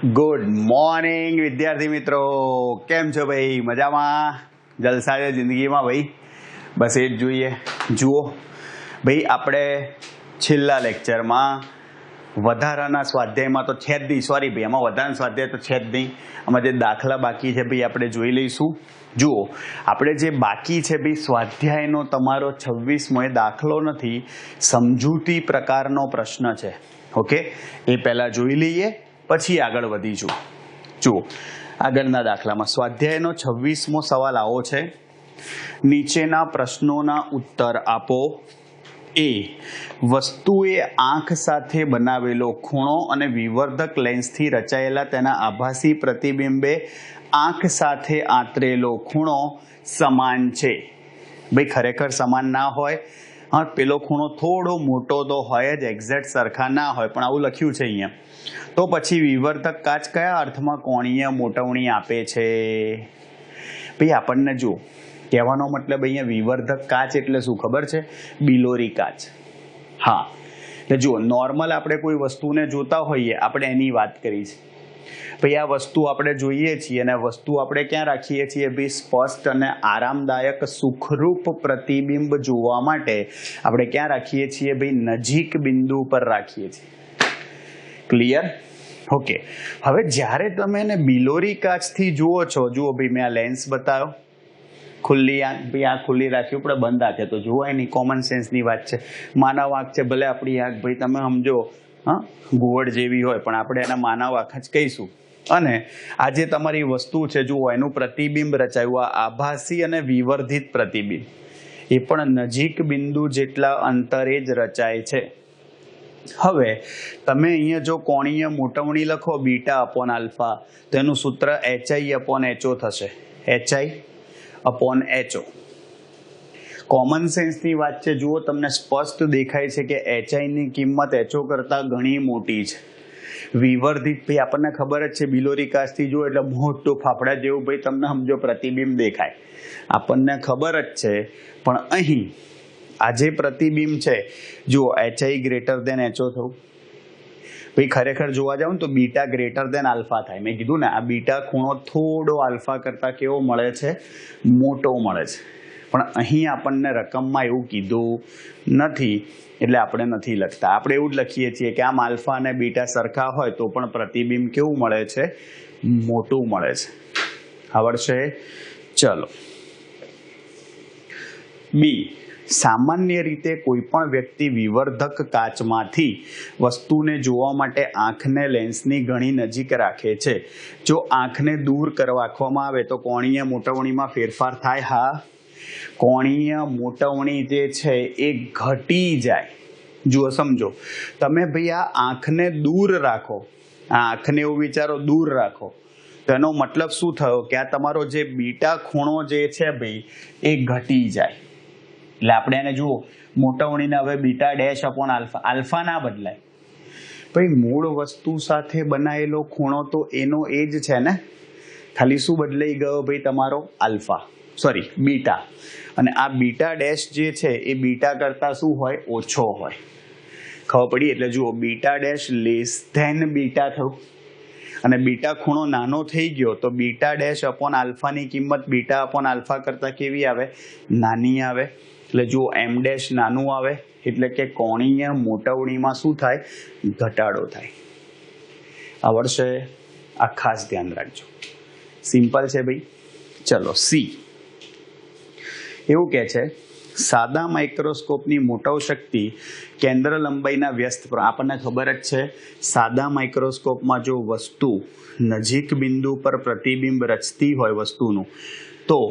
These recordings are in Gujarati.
ગુડ મોર્નિંગ વિદ્યાર્થી મિત્રો, કેમ છો ભાઈ? મજામાં? જલસા છે જિંદગીમાં ભાઈ? બસ એ જ જોઈએ. જુઓ ભાઈ, આપણે છેલ્લા લેક્ચરમાં વધારાના સ્વાધ્યાયમાં તો છે જ નહીં, સોરી ભાઈ, એમાં વધારાના સ્વાધ્યાય તો છે જ નહીં. આમાં જે દાખલા બાકી છે ભાઈ આપણે જોઈ લઈશું. જુઓ, આપણે જે બાકી છે ભાઈ સ્વાધ્યાયનો તમારો 26મો એ દાખલો નથી, સમજૂતી પ્રકારનો પ્રશ્ન છે. ઓકે, એ પહેલાં જોઈ લઈએ, પછી આગળ વધીશું. જુઓ, આગળના દાખલામાં સ્વાધ્યાયનો 26મો સવાલ આવો છે: નીચેના પ્રશ્નોના ઉત્તર આપો. એ, વસ્તુએ આંખ સાથે બનાવેલો ખૂણો અને વિવર્ધક લેન્સથી રચાયેલા તેના આભાસી પ્રતિબિંબે આંખ સાથે આંતરેલો ખૂણો સમાન છે. ભાઈ ખરેખર સમાન ના હોય, હા, પેલો ખૂણો થોડો મોટો તો હોય જ, એક્ઝેક્ટ સરખા ના હોય, પણ આવું લખ્યું છે અહીંયા. તો પછી વિવર્ધક કાચ કયા અર્થમાં કોણીય મોટવણી આપે છે? ભાઈ આપણને જો કહેવાનો મતલબ અહીંયા વિવર્ધક કાચ એટલે શું ખબર છે? બિલોરી કાચ. હા, એટલે જુઓ, નોર્મલ આપણે કોઈ વસ્તુને જોતા હોઈએ, આપણે એની વાત કરી છે. ભાઈ આ વસ્તુ આપણે જોઈએ છીએ અને વસ્તુ આપણે ક્યાં રાખીએ છીએ? ભાઈ સ્પષ્ટ અને આરામદાયક સુખરૂપ પ્રતિબિંબ જોવા માટે આપણે ક્યાં રાખીએ છીએ? ભાઈ નજીક બિંદુ પર રાખીએ છીએ. ક્લિયર? ઓકે, હવે જ્યારે તમે એને બિલોરી કાચથી જુઓ છો, જુઓ ભાઈ મેં આ લેન્સ બતાવ્યો, ખુલ્લી આંખ, ભાઈ આંખ ખુલ્લી રાખી આપણે બંધ આંખે તો જોવાય નહીં, કોમન સેન્સની વાત છે. માનવ આંખ છે, ભલે આપણી આંખ ભાઈ તમે સમજો, હા, ઘુવડ જેવી હોય, પણ આપણે એના માનવ આંખ જ કહીશું. અને આ જે તમારી વસ્તુ છે, જુઓ એનું પ્રતિબિંબ રચાયું, આ આભાસી અને વિવર્ધિત પ્રતિબિંબ, એ પણ નજીક બિંદુ જેટલા અંતરે જ રચાય છે. હવે તમે અહીંયા જો કોણીય મોટવણી લખો બીટા અપોન આલ્ફા, તો એનું સૂત્ર HI અપોન HO થશે. HI upon HO. કોમન સેન્સની વાત છે. જુઓ, તમને સ્પષ્ટ દેખાય છે કે HI ની કિંમત HO કરતાં ઘણી મોટી છે. વિવર્ધિત ભાઈ આપણને ખબર જ છે, બિલોરી કાચથી જુઓ એટલે મોટું ફાફડા જેવું ભાઈ તમને સમજો પ્રતિબિંબ દેખાય, આપણને ખબર જ છે. પણ અહીં આ જે પ્રતિબિંબ છે, જુઓ HI ગ્રેટર દેન HO થવું, ભાઈ ખરેખર જોવા જાવ ને તો બીટા ગ્રેટર દેન આલ્ફા થાય. મેં કીધું ને, આ બીટા ખૂણો થોડો આલ્ફા કરતાં કેવો મળે છે? મોટો મળે છે. પણ અહીં આપણને રકમમાં એવું કીધું નથી, એટલે આપણે નથી લખતા. આપણે એવું જ લખીએ છીએ કે આમ આલ્ફા અને બીટા સરખા હોય તો પણ પ્રતિબિંબ કેવું મળે છે? મોટું મળે છે. આવડશે? ચલો. બી, સામાન્ય રીતે કોઈ પણ વ્યક્તિ વિવર્ધક કાચમાંથી વસ્તુને જોવા માટે આંખને લેન્સની ઘણી નજીક રાખે છે. જો આંખને દૂર રાખવામાં આવે તો કોણીય મોટવણીમાં ફેરફાર થાય. હા, કોણીય મોટવણી જે છે એ ઘટી જાય. જુઓ સમજો, તમે ભાઈ આ આંખને દૂર રાખો, આ આંખને એવું વિચારો દૂર રાખો, તો એનો મતલબ શું થયો? કે આ તમારો જે બીટા ખૂણો જે છે ભાઈ એ ઘટી જાય. એટલે આપણે એને જુઓ મોટવણીને હવે beta dash upon alpha, alpha ના બદલાય ભાઈ, મૂળ વસ્તુ સાથે બનાવેલો ખૂણો તો એનો એ જ છે ને, ખાલી શું બદલાઈ ગયો ભાઈ? તમારો આલ્ફા, સોરી બીટા. અને આ બીટા ડેશ જે છે એ બીટા કરતાં શું હોય? ઓછો હોય. ખબર પડી? એટલે જુઓ, beta dash less than beta થયું, અને બીટા ખૂણો નાનો થઈ ગયો તો બીટા ડેશ અપોન આલ્ફાની કિંમત બીટા અપોન આલ્ફા કરતાં કેવી આવે? નાની આવે. એટલે જુઓ એમ ડેશ નાનું આવે, એટલે કે કોણીય મોટવણીમાં શું થાય? ઘટાડો થાય. આવડશે? આ ખાસ ધ્યાન રાખજો, સિમ્પલ છે ભાઈ. ચલો સી, એવું કહે છે સાદા માઇક્રોસ્કોપની મોટવ શક્તિ કેન્દ્ર લંબાઈના વ્યસ્ત, આપણને ખબર જ છે સાદા માઇક્રોસ્કોપમાં જો વસ્તુ નજીક બિંદુ પર પ્રતિબિંબ રચતી હોય વસ્તુનું, તો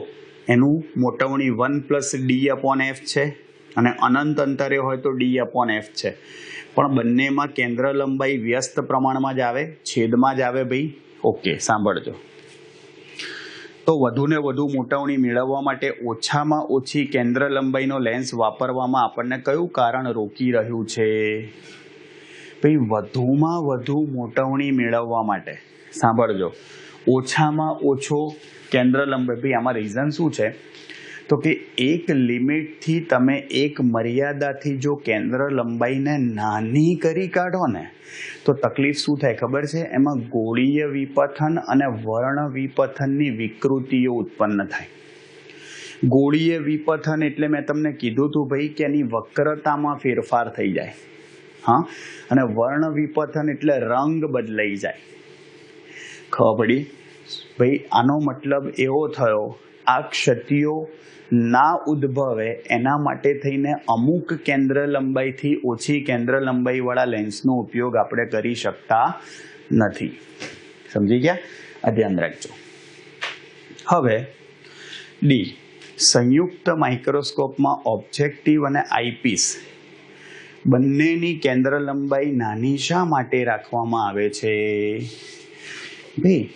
એનું મોટવણી 1 + d અપોન f છે, અને અનંત અંતરે હોય તો d અપોન f છે. પણ બંનેમાં કેન્દ્ર લંબાઈ વ્યસ્ત પ્રમાણમાં જ આવે, છેદમાં જ આવે ભાઈ. ઓકે, સાંભળજો. તો વધુને વધુ મોટવણી મેળવવા માટે ઓછામાં ઓછી કેન્દ્ર લંબાઈનો લેન્સ વાપરવામાં આપણને કયું કારણ રોકી રહ્યું છે? ભાઈ વધુમાં વધુ મોટવણી મેળવવા માટે, સાંભળજો, ઓછામાં ઓછો કેન્દ્ર લંબાઈ. ભાઈ આમાં રીઝન શું છે? તો કે એક લિમિટથી તમે એક મર્યાદાથી જો કેન્દ્ર લંબાઈને નાની કરી કાઢો ને તો તકલીફ શું થાય ખબર છે? એમાં ગોળીય વિપથન અને વર્ણ વિપથનની વિકૃતિઓ ઉત્પન્ન થાય. ગોળીય વિપથન એટલે મેં તમને કીધું હતું ભાઈ કે એની વક્રતામાં ફેરફાર થઈ જાય. હા, અને વર્ણ વિપથન એટલે રંગ બદલાઈ જાય. ખબર પડી ભાઈ? આનો મતલબ એવો થયો આ ક્ષતિઓ ના ઉદ્ભવે એના માટે થઈને અમુક કેન્દ્ર લંબાઈથી ઓછી કેન્દ્ર લંબાઈવાળા લેન્સનો ઉપયોગ આપણે કરી શકતા નથી. સમજી ગયા? આ ધ્યાન રાખજો. હવે ડી, સંયુક્ત માઇક્રોસ્કોપમાં ઓબ્જેક્ટિવ અને આઈપીસ બંનેની કેન્દ્ર લંબાઈ નાની શા માટે રાખવામાં આવે છે? ભાઈ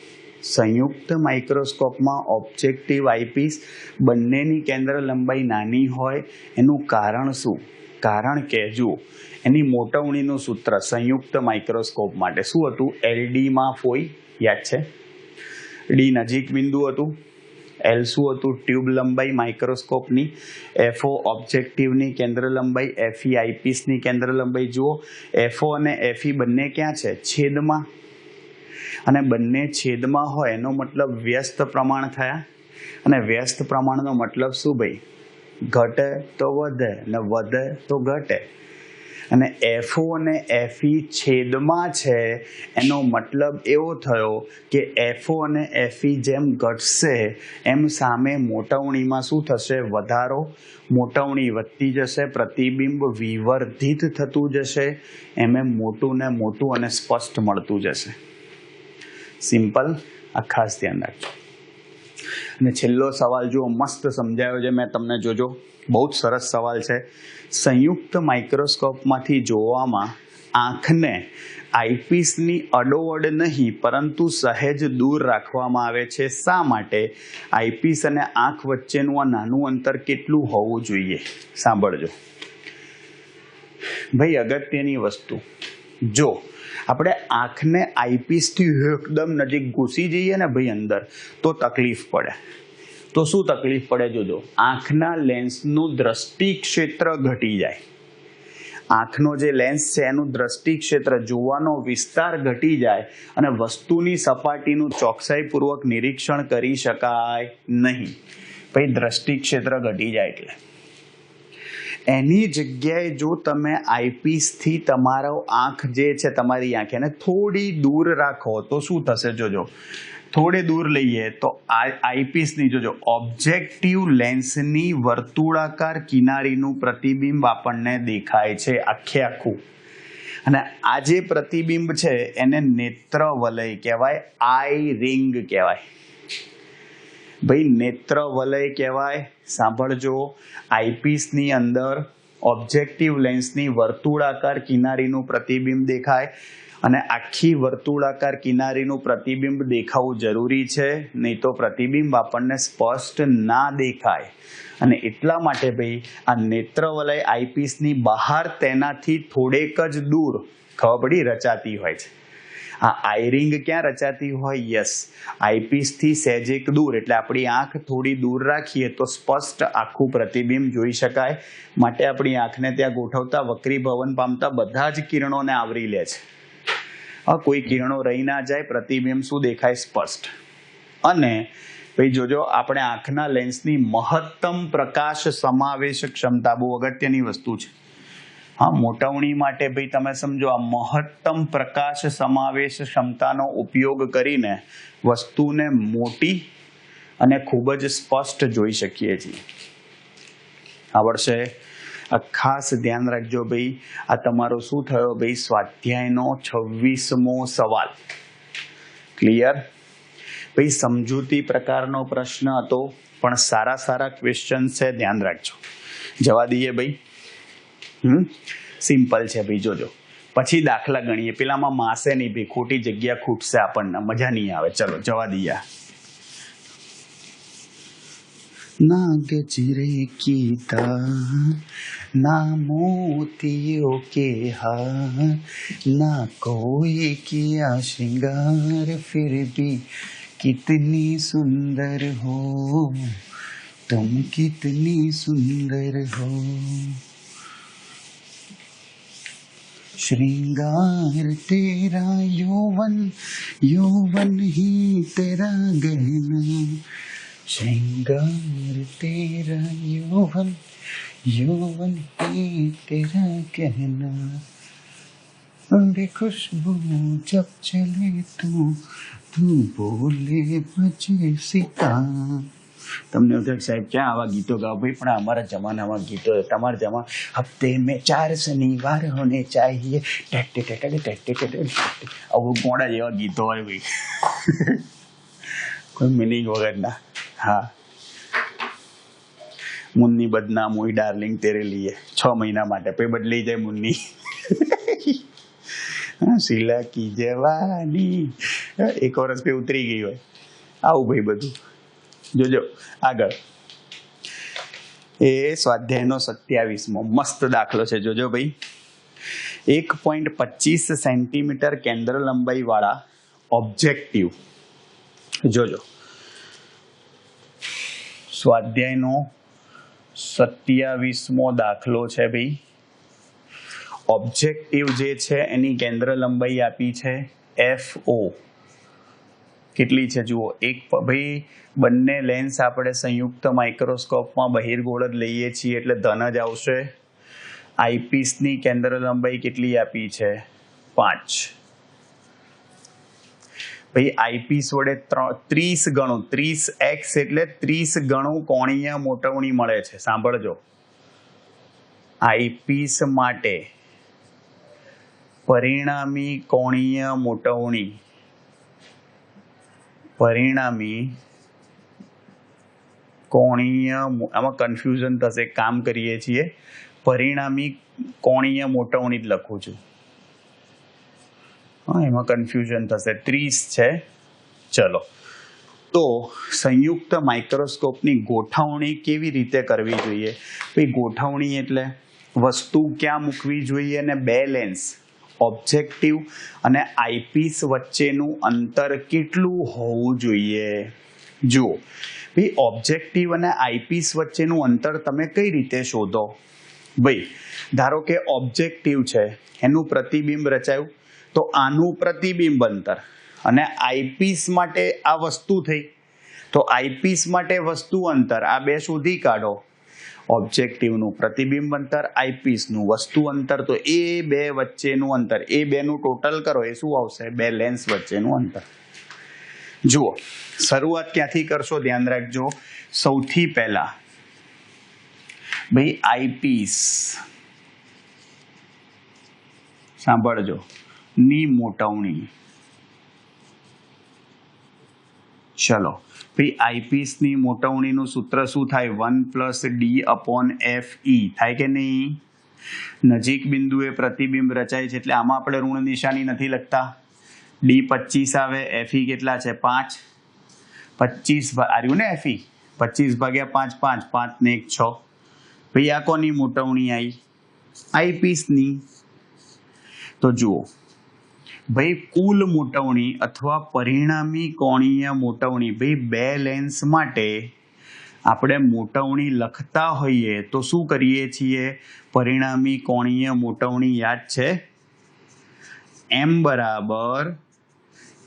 સંયુક્ત માઇક્રોસ્કોપમાં ઓબ્જેક્ટિવ આઈપીસ બંનેની કેન્દ્ર લંબાઈ નાની હોય એનું કારણ શું? કારણ કે જુઓ, એની મોટવણીનું સૂત્ર સંયુક્ત માઇક્રોસ્કોપ માટે શું હતું? એલડીમાં ફોઈ, યાદ છે? ડી નજીક બિંદુ હતું, એલ શું હતું? ટ્યુબ લંબાઈ માઇક્રોસ્કોપની, એફઓ ઓબ્જેક્ટિવની કેન્દ્ર લંબાઈ, એફઈ આઈપીસની કેન્દ્ર લંબાઈ. જુઓ, એફઓ અને એફઈ બંને ક્યાં છે? છેદમાં. અને બંને છેદમાં હોય એનો મતલબ વ્યસ્ત પ્રમાણ થયા. અને વ્યસ્ત પ્રમાણનો મતલબ શું ભાઈ? ઘટે તો વધે ને વધે તો ઘટે. અને એફઓ અને એફઈ છેદમાં છે એનો મતલબ એવો થયો કે એફઓ અને એફઈ જેમ ઘટશે એમ સામે મોટવણીમાં શું થશે? વધારો. મોટવણી વધતી જશે, પ્રતિબિંબ વિવર્ધિત થતું જશે, એમ મોટું ને મોટું અને સ્પષ્ટ મળતું જશે. સિમ્પલ. આ ખાસ ધ્યાન રાખજો. અને છેલ્લો સવાલ જુઓ, મસ્ત સમજાયો છે મેં તમને, જોજો, બહુ જ સરસ સવાલ છે. સંયુક્ત માઇક્રોસ્કોપમાંથી જોવામાં આંખને આઈપીસની અડોઅડ નહીં પરંતુ સહેજ દૂર રાખવામાં આવે છે. શા માટે? આઈપીસ અને આંખ વચ્ચેનું આ નાનું અંતર કેટલું હોવું જોઈએ? સાંભળજો ભાઈ, અગત્યની વસ્તુ. જો આપણે આંખને આઈપીસથી એકદમ નજીક ઘૂસી જઈએ ને ભાઈ અંદર, તો તકલીફ પડે. તો શું તકલીફ પડે? જોજો, આંખના લેન્સનું દ્રષ્ટિ ક્ષેત્ર ઘટી જાય. આંખનો જે લેન્સ છે એનું દ્રષ્ટિ ક્ષેત્ર, જોવાનો વિસ્તાર ઘટી જાય અને વસ્તુની સપાટીનું ચોકસાઈપૂર્વક નિરીક્ષણ કરી શકાય નહીં. ભાઈ દ્રષ્ટિ ક્ષેત્ર ઘટી જાય એટલે એની જગ્યાએ જો તમે આઈપીસથી તમારો આંખ જે છે તમારી આંખ એને થોડી દૂર રાખો તો શું થશે? જોજો, થોડે દૂર લઈએ તો આઈપીસની જોજો ઓબ્જેક્ટિવ લેન્સની વર્તુળાકાર કિનારીનું પ્રતિબિંબ આપણને દેખાય છે આખે આખું. અને આ જે પ્રતિબિંબ છે એને નેત્ર વલય કહેવાય, આઈ રિંગ કહેવાય. ભાઈ નેત્ર વલય કહેવાય. સાંભળજો, આઈપીસની અંદર ઓબ્જેક્ટિવ લેન્સની વર્તુળાકાર કિનારીનું પ્રતિબિંબ દેખાય અને આખી વર્તુળાકાર કિનારીનું પ્રતિબિંબ દેખાવું જરૂરી છે, નહીં તો પ્રતિબિંબ આપણને સ્પષ્ટ ના દેખાય. અને એટલા માટે ભાઈ આ નેત્ર વલય આઈપીસની બહાર તેનાથી થોડેક જ દૂર, ખબર પડી, રચાતી હોય છે. આ આઈરિંગ ક્યાં રચાતી હોય? યસ, આઈપીસથી સહેજેક દૂર, એટલે આપણી આંખ થોડી દૂર રાખીએ તો સ્પષ્ટ આખું પ્રતિબિંબ જોઈ શકાય. માટે આપણી આંખને ત્યાં ગોઠવતા વક્રીભવન પામતા બધા જ કિરણોને આવરી લે છે. કોઈ કિરણો રહી ના જાય, પ્રતિબિંબ શું દેખાય? સ્પષ્ટ. અને ભાઈ જોજો, આપણે આંખના લેન્સની મહત્તમ પ્રકાશ સમાવેશ ક્ષમતા બહુ અગત્યની વસ્તુ છે. હા, મોટવણી માટે ભાઈ તમે સમજો, આ મહત્તમ પ્રકાશ સમાવેશ ક્ષમતાનો ઉપયોગ કરીને વસ્તુને મોટી અને ખૂબ જ સ્પષ્ટ જોઈ શકીએ છીએ. આવડશે? આ ખાસ ધ્યાન રાખજો ભાઈ. આ તમારો શું થયો ભાઈ? સ્વાધ્યાયનો 26મો સવાલ. ક્લિયર? ભાઈ સમજૂતી પ્રકારનો પ્રશ્ન હતો પણ સારા ક્વેશ્ચન છે, ધ્યાન રાખજો. જવા દઈએ ભાઈ. સિમ્પલ છે ભાઈ, જોજો. પછી દાખલા ગણીએ. પેલામાં માસે નહીં ભાઈ, ખોટી જગ્યા ખૂટશે આપણને, મજા નહીં આવે. ચલો જવા દઈએ. नाग चिरे कीता ना मोतियों के हार ना कोई किया श्रृंगार फिर भी कितनी सुंदर हो तुम कितनी सुंदर हो, श्रृंगार तेरा यौवन, यौवन ही तेरा गहना, श्रृंगार तेरा यौवन, यौवन ही तेरा कहना, बड़ी खुशबू जब चले तू बोले बजे सीता. તમને એવું થાય સાહેબ ક્યાં આવા ગીતો ગાઓ ભાઈ, પણ અમારા જમાનામાં ગીતો તમારા જમા હપ્તે મેં 4 શનિવાર હોને ચાહીએ આવું મોડા જેવા ગીતો હોય ભાઈ. કોઈ મિનિંગ વગરના. હા, મુન્ની બદનામ હુઈ ડાર્લિંગ તેરે લીએ 6 મહિના માટે પછી બદલી જાય મુન્ની. શીલા કી જવાની 1 વર્ષ પછી ઉતરી ગઈ હોય. આવું ભાઈ બધું જોજો. આગળ એ સ્વાધ્યાયનો 27મો મસ્ત દાખલો છે, જોજો ભાઈ. 1.25 સેન્ટીમીટર કેન્દ્ર લંબાઈ વાળા ઓબ્જેક્ટિવ, જોજો. સ્વાધ્યાયનો 27મો દાખલો છે ભાઈ. ઓબ્જેક્ટિવ જે છે એની કેન્દ્ર લંબાઈ આપી છે FO. કેટલી છે જુઓ. એક ભાઈ બંને લેન્સ આપણે સંયુક્ત માઇક્રોસ્કોપમાં બહિર્ગોળ જ લઈએ છીએ એટલે ધન જ આવશે. આઈપીસની કેન્દ્ર લંબાઈ કેટલી આપી છે 5. ભાઈ આઈપીસ વડે 30 ગણું 30x એટલે 30 ગણું કોણીય મોટવણી મળે છે. સાંભળજો, આઈપીસ માટે પરિણામી કોણીય મોટવણી, પરિણામી કોણીય, આમાં કન્ફ્યુઝન થશે, કામ કરીએ છીએ પરિણામી કોણીય મોટવણી જ લખું છું. હા, એમાં કન્ફ્યુઝન થશે. 30 છે. ચલો, તો સંયુક્ત માઇક્રોસ્કોપની ગોઠવણી કેવી રીતે કરવી જોઈએ? ભાઈ ગોઠવણી એટલે વસ્તુ ક્યાં મૂકવી જોઈએ અને બે લેન્સ ઓબ્જેક્ટિવ અને આઈપીસ વચ્ચેનું અંતર કેટલું હોવું જોઈએ. જુઓ ભાઈ, ઓબ્જેક્ટિવ અને આઈપીસ વચ્ચેનું અંતર તમે કઈ રીતે શોધો? ભાઈ ધારો કે ઓબ્જેક્ટિવ છે, એનું પ્રતિબિંબ રચાયું, તો આનું પ્રતિબિંબ અંતર અને આઈપીસ માટે આ વસ્તુ થઈ, તો આઈપીસ માટે વસ્તુ અંતર, આ બે શોધી કાઢો. ઓબ્જેક્ટિવનું પ્રતિબિંબ અંતર, આઈપીસનું વસ્તુ અંતર, તો એ બે વચ્ચેનું અંતર, એ બેનું ટોટલ કરો, એ શું આવશે? બે લેન્સ વચ્ચેનું અંતર. જુઓ, શરૂઆત ક્યાંથી કરશો ધ્યાન રાખજો. સૌથી પહેલા ભાઈ આઈપીસ, સાંભળજો, ની મોટવણી. ચલો ભાઈ, આઈપીસની મોટવણીનું સૂત્ર શું થાય? 1+D/FE થાય કે નહીં? નજીક બિંદુએ પ્રતિબિંબ રચાય છે એટલે આમાં આપણે ઋણ નિશાની નથી લખતા. D 25 આવે, FE કેટલા છે? 5. 25 આવ્યું ને FE? 25/5, 5, 5 ને 1 6. ભાઈ આ કોની મોટવણી આવી? આઈપીસની. તો જુઓ ભાઈ, કુલ મોટવણી અથવા પરિણામી કોણીય મોટવણી, ભાઈ બે લેન્સ માટે આપણે મોટવણી લખતા હોઈએ તો શું કરીએ છીએ? પરિણામી કોણીય મોટવણી યાદ છે? M બરાબર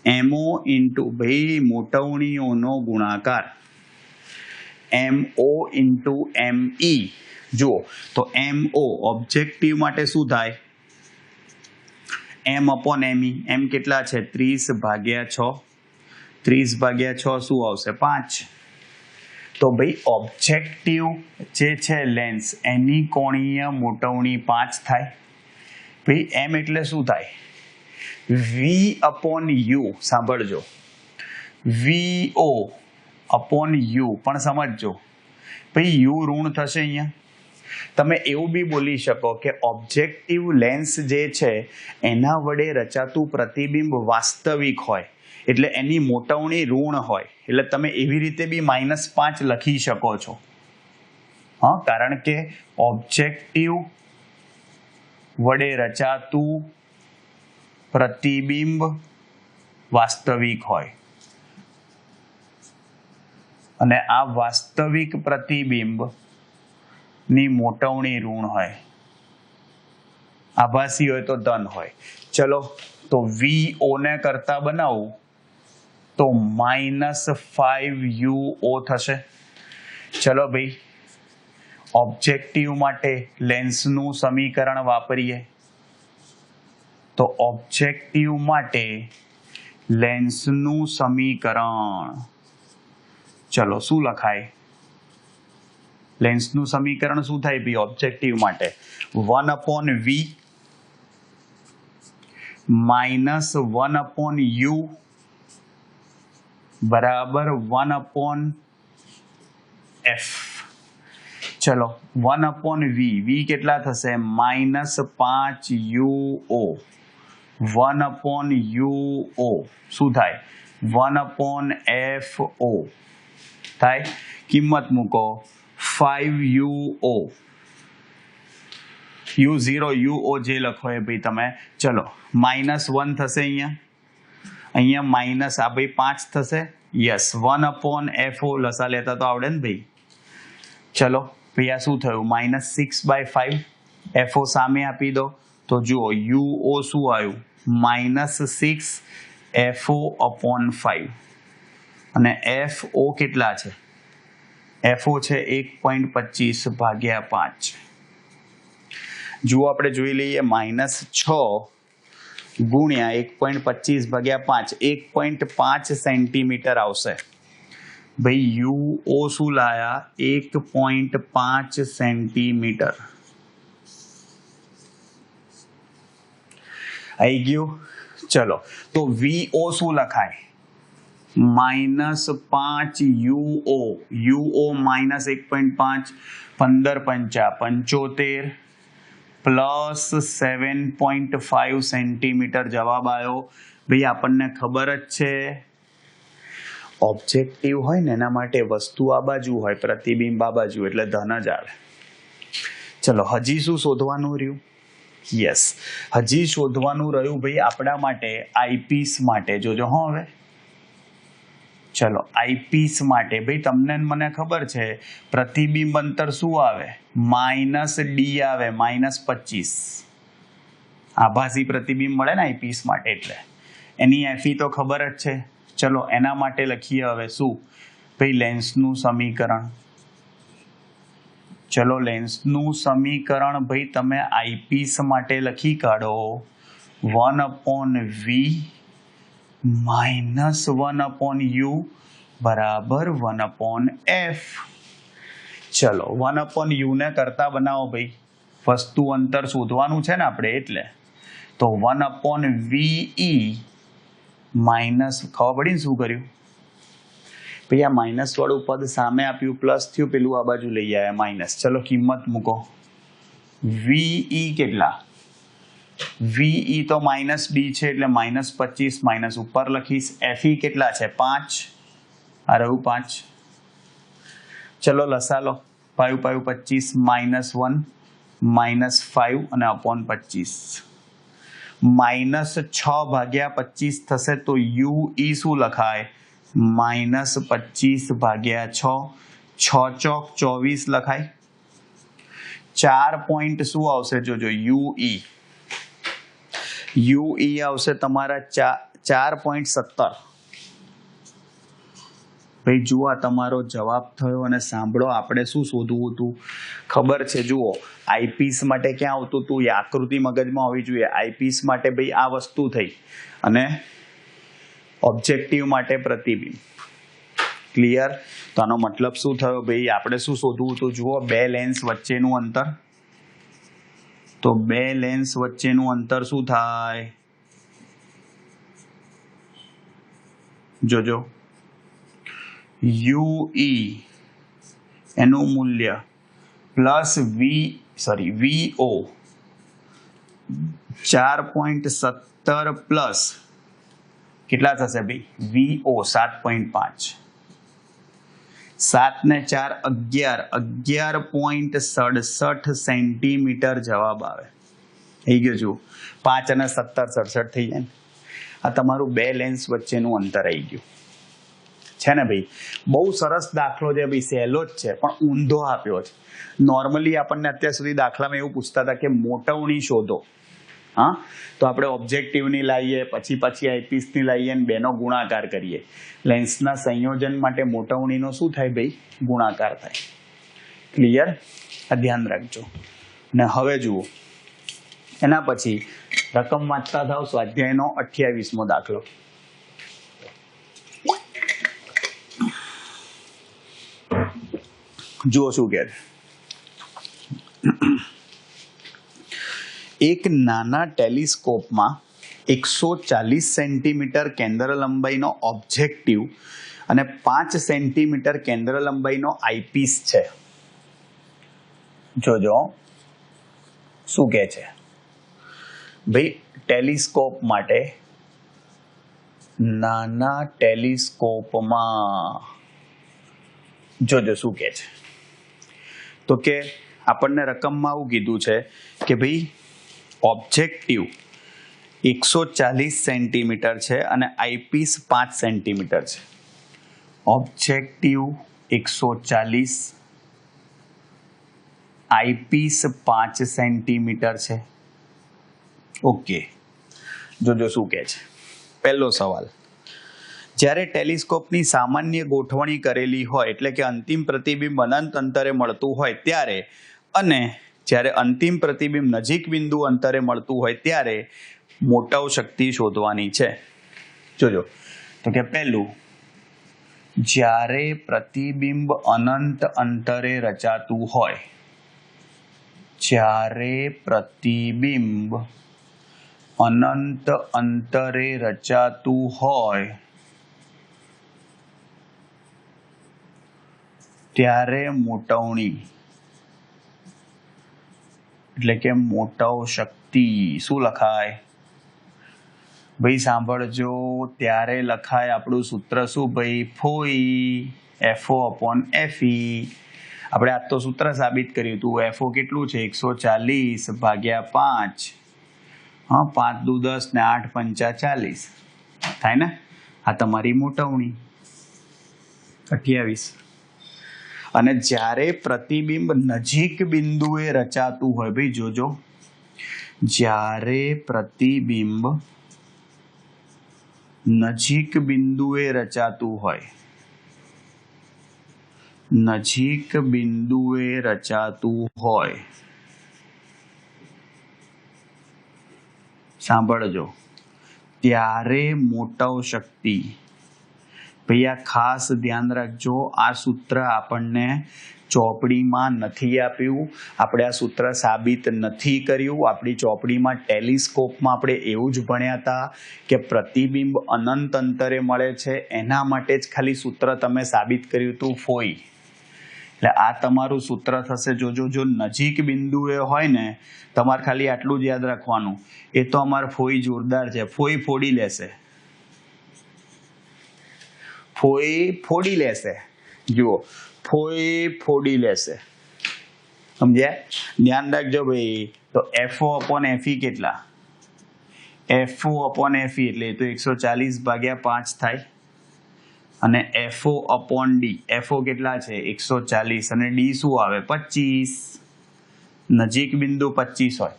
MO ઇન્ટુ ભાઈ મોટવણીઓનો ગુણાકાર MO ઇન્ટુ ME. જુઓ તો MO ઓબ્જેક્ટિવ માટે શું થાય? M/ME. M કેટલા છે? 30/6. 30/6 શું આવશે? 5. તો ભાઈ ઓબ્જેક્ટિવ જે છે લેન્સ, એની કોણીય મોટવણી 5 થાય. ભાઈ M એટલે શું થાય? V/U. સાંભળજો, VO/U. પણ સમજજો ભાઈ, U ઋણ થશે અહીંયા. તમે એવું બી બોલી શકો કે ઓબ્જેક્ટિવ લેન્સ જે છે એના વડે રચાતું પ્રતિબિંબ વાસ્તવિક હોય એટલે એની મોટવણી ઋણ હોય, એટલે તમે એવી રીતે બી -5 લખી શકો છો. હા, કારણ કે ઓબ્જેક્ટિવ વડે રચાતું પ્રતિબિંબ વાસ્તવિક હોય. અને આ વાસ્તવિક પ્રતિબિંબ ની મોટવણી ઋણ હોય, આભાસી હોય તો ધન હોય. ચલો તો VO ને કરતા બનાવું તો -5UO થશે. ચલો ભાઈ ઓબ્જેક્ટિવ માટે લેન્સનું સમીકરણ વાપરીએ. તો ઓબ્જેક્ટિવ માટે લેન્સનું સમીકરણ, ચલો શું લખાય? લેન્સનું સમીકરણ શું થાય ભાઈ ઓબ્જેક્ટિવ માટે? 1/V -1/U બરાબર 1/F. ચલો 1/V, V કેટલા થશે? -5UO. 1/UO શું થાય? 1/FO થાય. કિંમત મૂકો 5UO. U0 UO જે લખો એ ભાઈ તમે. ચલો -1 થશે અહીંયા માઇનસ આ ભાઈ 5 થશે. યસ 1/FO લસા લેતા તો આવડે ને ભાઈ. ચલો ભાઈ આ શું થયું? -6/5. FO સામે આપી દો તો જુઓ UO શું આવ્યું? -6 FO/5 અને FO કેટલા છે? FO છે 1.25/5. જુઓ આપણે જોઈ લઈએ -6 ગુણ્યા 1.25/5 1.5 સેન્ટીમીટર આવશે. ભાઈ UO શું લાયા? 1.5 સેન્ટીમીટર આવી ગયું. ચલો તો VO શું લખાય? -5UO. UO -1.5 15 પંચા 75 પ્લસ 7.5 સેન્ટીમીટર જવાબ આવ્યો. ભાઈ આપણને ખબર જ છે ઓબ્જેક્ટિવ હોય ને એના માટે વસ્તુ આ બાજુ હોય, પ્રતિબિંબ આ બાજુ, એટલે ધન જ આવે. ચલો હજી શું શોધવાનું રહ્યું? યસ હજી શોધવાનું રહ્યું ભાઈ આપણા માટે આઈપીસ માટે. જોજો હો હવે. ચલો આઈપીસ માટે ભાઈ તમને મને ખબર છે પ્રતિબિંબ અંતર શું આવે? -D આવે, -25. આભાસી પ્રતિબિંબ મળે ને આઈપીસ માટે, એટલે એની FE તો ખબર જ છે. ચલો એના માટે લખીએ હવે શું ભાઈ? લેન્સનું સમીકરણ. ચલો લેન્સનું સમીકરણ ભાઈ તમે આઈપીસ માટે લખી કાઢો 1/V -1/U બરાબર 1/F. ચલો 1/U ને કરતા બનાવો ભાઈ, વસ્તુ અંતર શોધવાનું છે ને આપણે, એટલે તો 1/VE માઇનસ, ખબર પડી ને શું કર્યું ભાઈ? આ માઇનસ વાળું પદ સામે આપ્યું, પ્લસ થયું, પેલું આ બાજુ લઈ આવ્યા માઇનસ. ચલો કિંમત મૂકો. VE કેટલા? VE તો -D છે એટલે -25 માઇનસ ઉપર લખીશ. FE કેટલા છે? 5. આ રહ્યું 5. ચલો લસા લો. 5 5 25 -1 -5 અને /25 -6/25 થશે તો UE શું લખાય? -25/6. 6 ચોક 24 લખાય. 4 પોઈન્ટ શું આવશે? જોજો UE આવશે તમારા 4.17. ભાઈ જુઓ તમારો જવાબ થયો. અને સાંભળો આપણે શું શોધવું હતું ખબર છે? જુઓ આઈપીસ માટે ક્યાં આવતું હતું? એ આકૃતિ મગજમાં હોવી જોઈએ. આઈપીસ માટે ભાઈ આ વસ્તુ થઈ અને ઓબ્જેક્ટિવ માટે પ્રતિબિંબ. ક્લિયર? તો આનો મતલબ શું થયો ભાઈ? આપણે શું શોધવું હતું? જુઓ બે લેન્સ વચ્ચેનું અંતર. તો બે લેન્સ વચ્ચેનું અંતર શું થાય? જોજો UE એનું મૂલ્ય પ્લસ VO 4.17 પ્લસ કેટલા થશે ભાઈ? VO 7.5. 7 ને 4 11.67 સેન્ટીમીટર જવાબ આવે. થઈ ગયો જુઓ 5 અને 17 67 થઈ જાય ને. આ તમારું બે લેન્સ વચ્ચેનું અંતર આવી ગયું. છે ને ભાઈ? બહુ સરસ દાખલો છે ભાઈ, સહેલો જ છે પણ ઊંધો આપ્યો છે. નોર્મલી આપણને અત્યાર સુધી દાખલામાં એવું પૂછતા હતા કે મોટવણી શોધો. હા, તો આપણે ઓબ્જેક્ટિવની લાવીએ, પછી આઈપીસની લાવીએ અને બેનો ગુણાકાર કરીએ. લેન્સના સંયોજન માટે મોટવણીનો શું થાય ભાઈ? ગુણાકાર થાય. ક્લિયર? આ ધ્યાન રાખજો. અને હવે જુઓ, એના પછી રકમ વાંચતા થાવ. સ્વાધ્યાયનો 28મો દાખલો. જુઓ શું કહે છે. એક નાના ટેલિસ્કોપમાં 140 સેન્ટીમીટર કેન્દ્ર લંબાઈનો ઓબ્જેક્ટિવ અને 5 સેન્ટીમીટર કેન્દ્ર લંબાઈનો આઈપીસ છે. જોજો શું કહે છે ભાઈ. ટેલિસ્કોપ માટે નાના ટેલિસ્કોપમાં જોજો શું કહે છે. તો કે આપણને રકમમાં આવું કીધું છે કે ભાઈ ઓબ્જેક્ટિવ 140 સેન્ટીમીટર છે અને આઈપીસ 5 સેન્ટીમીટર છે. ઓબ્જેક્ટિવ 140, આઈપીસ 5 સેન્ટીમીટર છે. ઓકે, જોજો શું કહે છે. પહેલો સવાલ, જ્યારે ટેલિસ્કોપની સામાન્ય ગોઠવણી કરેલી હોય એટલે કે અંતિમ પ્રતિબિંબ અનંત અંતરે મળતું હોય ત્યારે અને જ્યારે અંતિમ પ્રતિબિંબ નજીક બિંદુ અંતરે મળતું હોય ત્યારે મોટાઉ શક્તિ શોધવાની છે. જોજો તો કે પહેલું, જ્યારે પ્રતિબિંબ અનંત અંતરે રચાતું હોય, જ્યારે પ્રતિબિંબ અનંત અંતરે રચાતું હોય ત્યારે મોટવણી એટલે કે મોટાઉ શક્તિ શું લખાય ભાઈ? સાંભળજો, ત્યારે લખાય આપણું સૂત્ર શું ભાઈ? ફોઈ, FO/FE. આપણે આ તો સૂત્ર સાબિત કર્યું હતું. FO કેટલું છે? 140 ભાગ્યા 5. હા, 5 દુ 10 ને 8 પંચા 40 થાય ને? આ તમારી મોટવણી 28. અને જ્યારે પ્રતિબિંબ નજીક બિંદુએ રચાતું હોય ભાઈ, જોજો, જ્યારે પ્રતિબિંબ નજીક બિંદુએ રચાતું હોય, નજીક બિંદુએ રચાતું હોય, સાંભળજો, ત્યારે મોટાઉ શક્તિ. ભાઈ આ ખાસ ધ્યાન રાખજો. આ સૂત્ર આપણને ચોપડીમાં નથી આપ્યું, આપણે આ સૂત્ર સાબિત નથી કર્યું. આપણી ચોપડીમાં ટેલિસ્કોપમાં આપણે એવું જ ભણ્યા હતા કે પ્રતિબિંબ અનંત અંતરે મળે છે, એના માટે જ ખાલી સૂત્ર તમે સાબિત કર્યું હતું ફોઈ. એટલે આ તમારું સૂત્ર થશે. જોજો, જો નજીક બિંદુએ હોય ને, તમારે ખાલી આટલું જ યાદ રાખવાનું, એ તો અમારે ફોઈ જોરદાર છે, ફોઈ ફોડી લેશે, ફોઈ ફોડી લેશે. જુઓ, ફોઈ ફોડી લેશે. સમજ્યા? ધ્યાન રાખજો ભાઈ. તો FO/FE કેટલા? FO/FE એટલે તો 140 ભાગ્યા 5 થાય અને FO/D, FO કેટલા છે? 140 અને D શું આવે? 25. નજીક બિંદુ 25 હોય.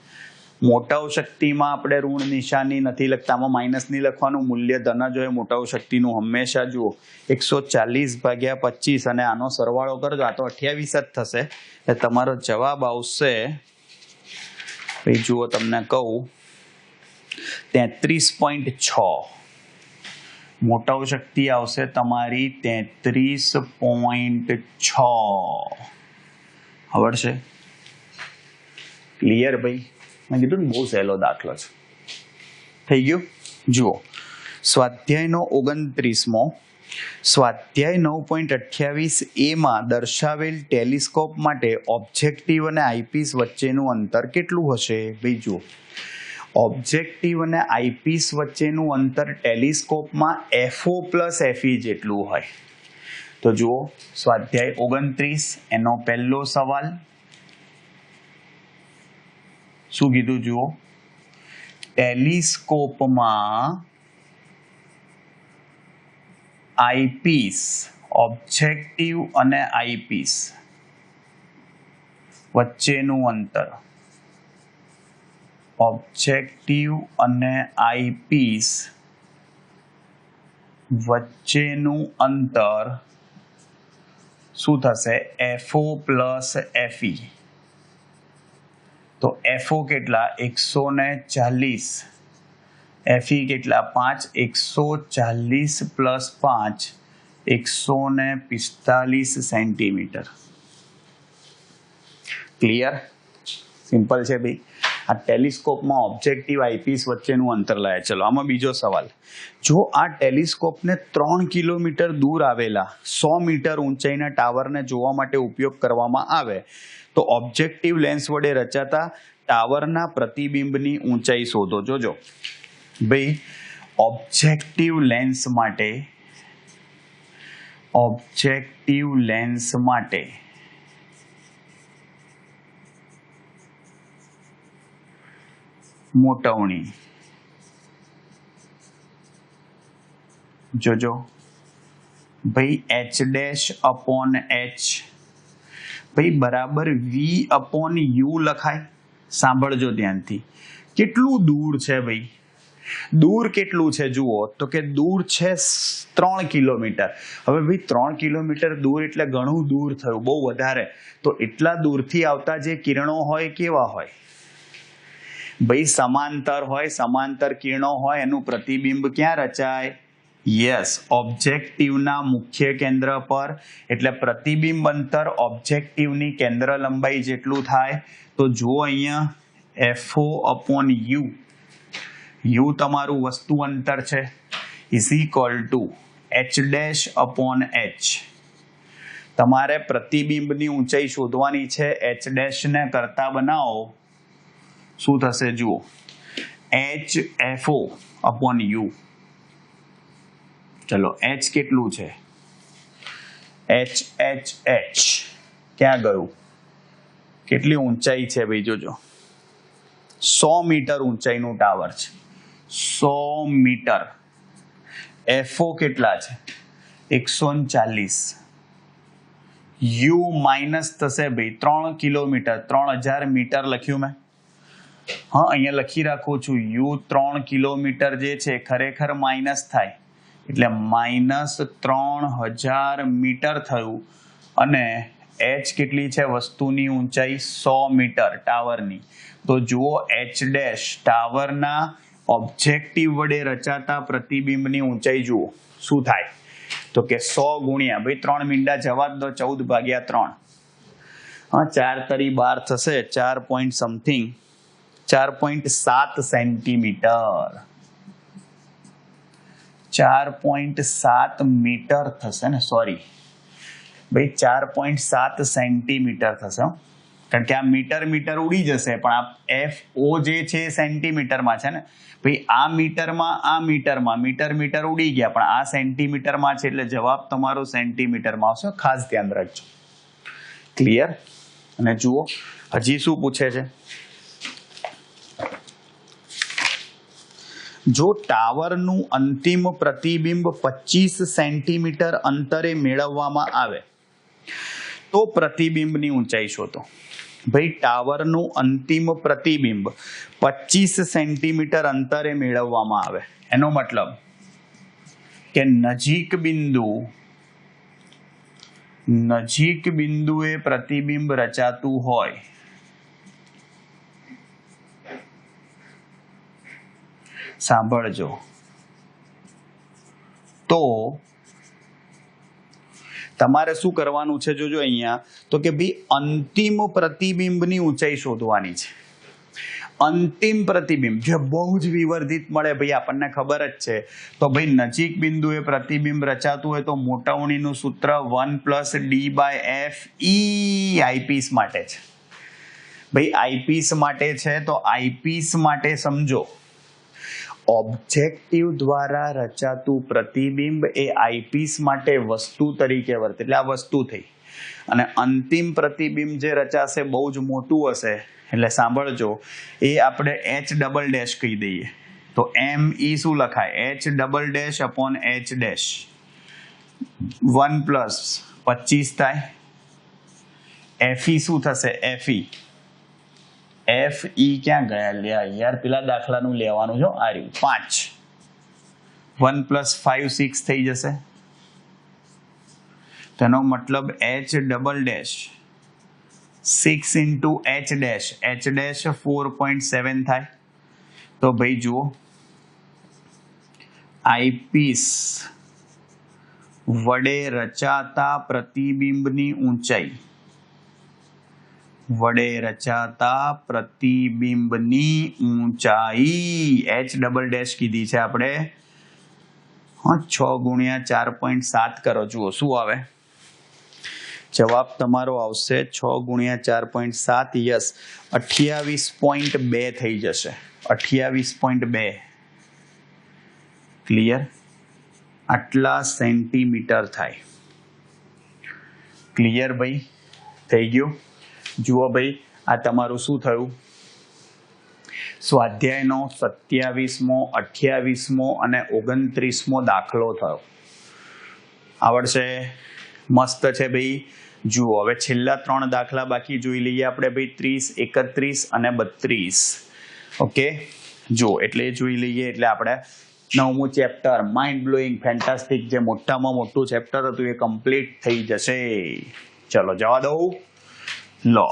મોટાઉ શક્તિમાં આપણે ઋણ નિશાની નથી લખતા, આમાં માઇનસ નહીં લખવાનું, મૂલ્ય ધન જ હોય મોટાઉ શક્તિનું હંમેશા. જુઓ, 140 ભાગ્યા 25 અને આનો સરવાળો કરજો, આ તો 28 જ થશે. એટલે તમારો જવાબ આવશે ભાઈ, જુઓ તમને કહું, 33.6. મોટાઉ શક્તિ આવશે તમારી 33.6. આવડશે? ક્લિયર ભાઈ? મેં કીધું ને બહુ સહેલો દાખલો છે. થઈ ગયું? જુઓ, સ્વાધ્યાયનો 29મો, સ્વાધ્યાય 9.28 માં દર્શાવેલ ટેલિસ્કોપ માટે ઓબ્જેક્ટિવ અને આઈપીસ વચ્ચેનું અંતર કેટલું હશે? ભાઈ જુઓ, ઓબ્જેક્ટિવ અને આઈપીસ વચ્ચેનું અંતર ટેલિસ્કોપમાં FO/FE જેટલું હોય. તો જુઓ, સ્વાધ્યાય 29 એનો પહેલો સવાલ શું કીધું? જુઓ, ટેલિસ્કોપમાં આઈપીસ ઓબ્જેક્ટિવ અને આઈપીસ વચ્ચેનું અંતર ઓબ્જેક્ટિવ અને આઈપીસ વચ્ચેનું અંતર શું થશે FO પ્લસ FE તો FO કેટલા 140 FE કેટલા 5 140 પ્લસ 5 145 સેન્ટીમીટર ક્લિયર સિમ્પલ છે ભાઈ આ ટેલિસ્કોપમાં ઓબ્જેક્ટિવ આઈપીસ વચ્ચેનું અંતર લાય ચલો આમાં બીજો સવાલ જો આ ટેલિસ્કોપને 3 કિલોમીટર દૂર આવેલા 100 મીટર ઊંચાઈના ટાવરને જોવા માટે ઉપયોગ કરવામાં આવે તો ઓબ્જેક્ટિવ લેન્સ વડે રચાતા ટાવરના પ્રતિબિંબની ઊંચાઈ શોધો જોજો ભાઈ ઓબ્જેક્ટિવ લેન્સ માટે મોટવણી જોજો ભાઈ H ડેશ અપોન H ભાઈ બરાબર V અપોન U લખાય સાંભળજો ધ્યાનથી કેટલું દૂર છે ભાઈ દૂર કેટલું છે જુઓ તો કે દૂર છે 3 કિલોમીટર હવે ભાઈ 3 કિલોમીટર દૂર એટલે ઘણું દૂર થયું બહુ વધારે તો એટલા દૂરથી આવતા જે કિરણો હોય કેવા હોય ભાઈ સમાંતર કિરણો હોય એનું પ્રતિબિંબ ક્યાં રચાય યસ ઓબ્જેક્ટિવના મુખ્ય કેન્દ્ર પર એટલે પ્રતિબિંબ અંતર ઓબ્જેક્ટિવની કેન્દ્ર લંબાઈ જેટલું થાય તો જુઓ અહીંયા FO અપોન U તમારું વસ્તુ અંતર છે is equal to H dash upon H તમારે પ્રતિબિંબની ઊંચાઈ શોધવાની છે H ડેશ ને કરતા બનાવો શું થશે જુઓ HFO અપોન U ચલો H કેટલું છે H ક્યાં ગયું કેટલી ઊંચાઈ છે ભાઈ જોજો 100 મીટર ઊંચાઈનું ટાવર છે 100 મીટર FO કેટલા છે 140 U માઇનસ થશે ભાઈ 3 કિલોમીટર 3000 મીટર લખ્યું મેં હા અહીંયા લખી રાખું છું U 3 કિલોમીટર જે છે ખરેખર માઇનસ થાય એટલે માઇનસ 3000 મીટર થયું અને H કેટલી છે વસ્તુની ઊંચાઈ 100 મીટર ટાવરની તો જુઓ H ડેશ ટાવરના ઓબ્જેક્ટિવ વડે રચાતા પ્રતિબિંબની ઊંચાઈ જુઓ શું થાય તો કે 100 ગુણ્યા ભાઈ 3 મીંડા જવા દો 14 ભાગ્યા 3 હા 4 તરી 12 થશે 4 પોઈન્ટ સમથિંગ 4.7 સેન્ટીમીટર 4.7 મીટર થશે ને સોરી ભાઈ 4.7 સેન્ટીમીટર થશે કારણ કે આ મીટર ઉડી જશે પણ આ FO જે છે સેન્ટીમીટરમાં છે ને ભાઈ આ મીટરમાં મીટર ઉડી ગયા પણ આ સેન્ટીમીટરમાં છે એટલે જવાબ તમારો સેન્ટીમીટરમાં આવશે ખાસ ધ્યાન રાખજો ક્લિયર અને જુઓ હજી શું પૂછે છે જો ટાવરનું અંતિમ પ્રતિબિંબ 25 સેન્ટીમીટર અંતરે મેળવવામાં આવે તો પ્રતિબિંબની ઊંચાઈ શોધો ભાઈ ટાવરનું અંતિમ પ્રતિબિંબ 25 સેન્ટીમીટર અંતરે મેળવવામાં આવે એનો મતલબ કે નજીક બિંદુએ પ્રતિબિંબ રચાતું હોય સાંભળજો તો તમારે શું કરવાનું છે જોજો અહીંયા તો કે ભાઈ અંતિમ પ્રતિબિંબની ઊંચાઈ શોધવાની છે અંતિમ પ્રતિબિંબ જે બહુ જ વિવર્ધિત મળે ભાઈ આપણને ખબર જ છે તો ભાઈ નજીક બિંદુએ પ્રતિબિંબ રચાતું હોય તો મોટવણીનું સૂત્ર 1 + D/F આઈપીસ માટે છે ભાઈ આઈપીસ માટે છે તો આઈપીસ માટે સમજો ઓબ્જેક્ટિવ દ્વારા રચાતું પ્રતિબિંબ એ આઈપીસ માટે વસ્તુ તરીકે વર્તે એટલે આ વસ્તુ થઈ અને અંતિમ પ્રતિબિંબ જે રચાશે બહુ જ મોટું હશે એટલે સાંભળજો એ આપણે H કહી દઈએ તો ME શું લખાય H_H 1 પ્લસ 25 થાય. FE શું થશે? FE ક્યાં ગયા લ્યા યાર, પેલા દાખલાનું લેવાનું છે આ રહ્યું 5. 1 પ્લસ 5 6 થઈ જશે. તેનો મતલબ H double dash 6 into H dash 4.7 થાય. તો ભાઈ જુઓ, આઈપીસ વડે રચાતા પ્રતિબિંબની ઊંચાઈ H ડબલ ડેશ કીધી છે આપણે. 6 ગુણ્યા 4.7 કરો. જુઓ શું આવે જવાબ તમારો આવશે 6 ગુણ્યા 4.7. યસ, 28.2 થઈ જશે. 28.2 ક્લિયર. આટલા સેન્ટીમીટર થાય. ક્લિયર ભાઈ, થઈ ગયું. જુઓ ભાઈ, આ તમારું શું થયું? સ્વાધ્યાયનો 27મો, 28મો અને 29મો દાખલો થયો. આવડશે? મસ્ત છે ભાઈ. જુઓ, હવે છેલ્લા 3 દાખલા બાકી જોઈ લઈએ આપણે ભાઈ. 30, 31 અને 32. ઓકે, જો એટલે જોઈ લઈએ. એટલે આપણે 9મું ચેપ્ટર માઇન્ડ બ્લોઈંગ ફેન્ટાસ્ટિક, જે મોટામાં મોટું ચેપ્ટર હતું, એ કમ્પ્લીટ થઈ જશે. ચલો જવા દઉં. લો,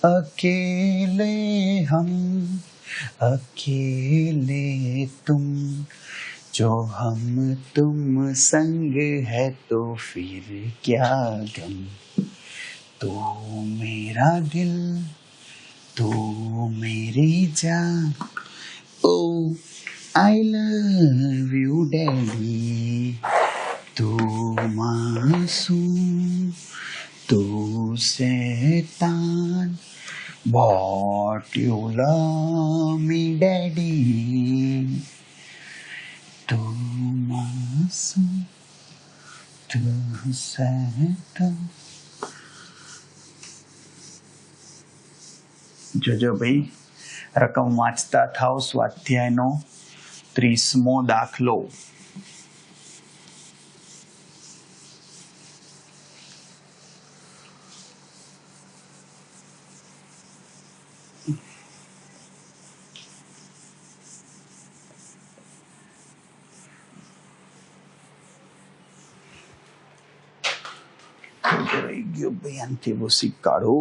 अकेले हम अकेले तुम, जो हम तुम संग है तो फिर क्या गम. तू मेरा दिल, तू मेरी जान, ओ आई लव यू डैडी. तू मासूम, तू शैतान, but you love me daddy. तू मासूम, तू शैतान. જોજો ભાઈ, રકમ વાંચતા થાવ. સ્વાધ્યાયનો 30મો દાખલો. રહી ગયો ભાઈ, આનથી ભૂસી કાઢો.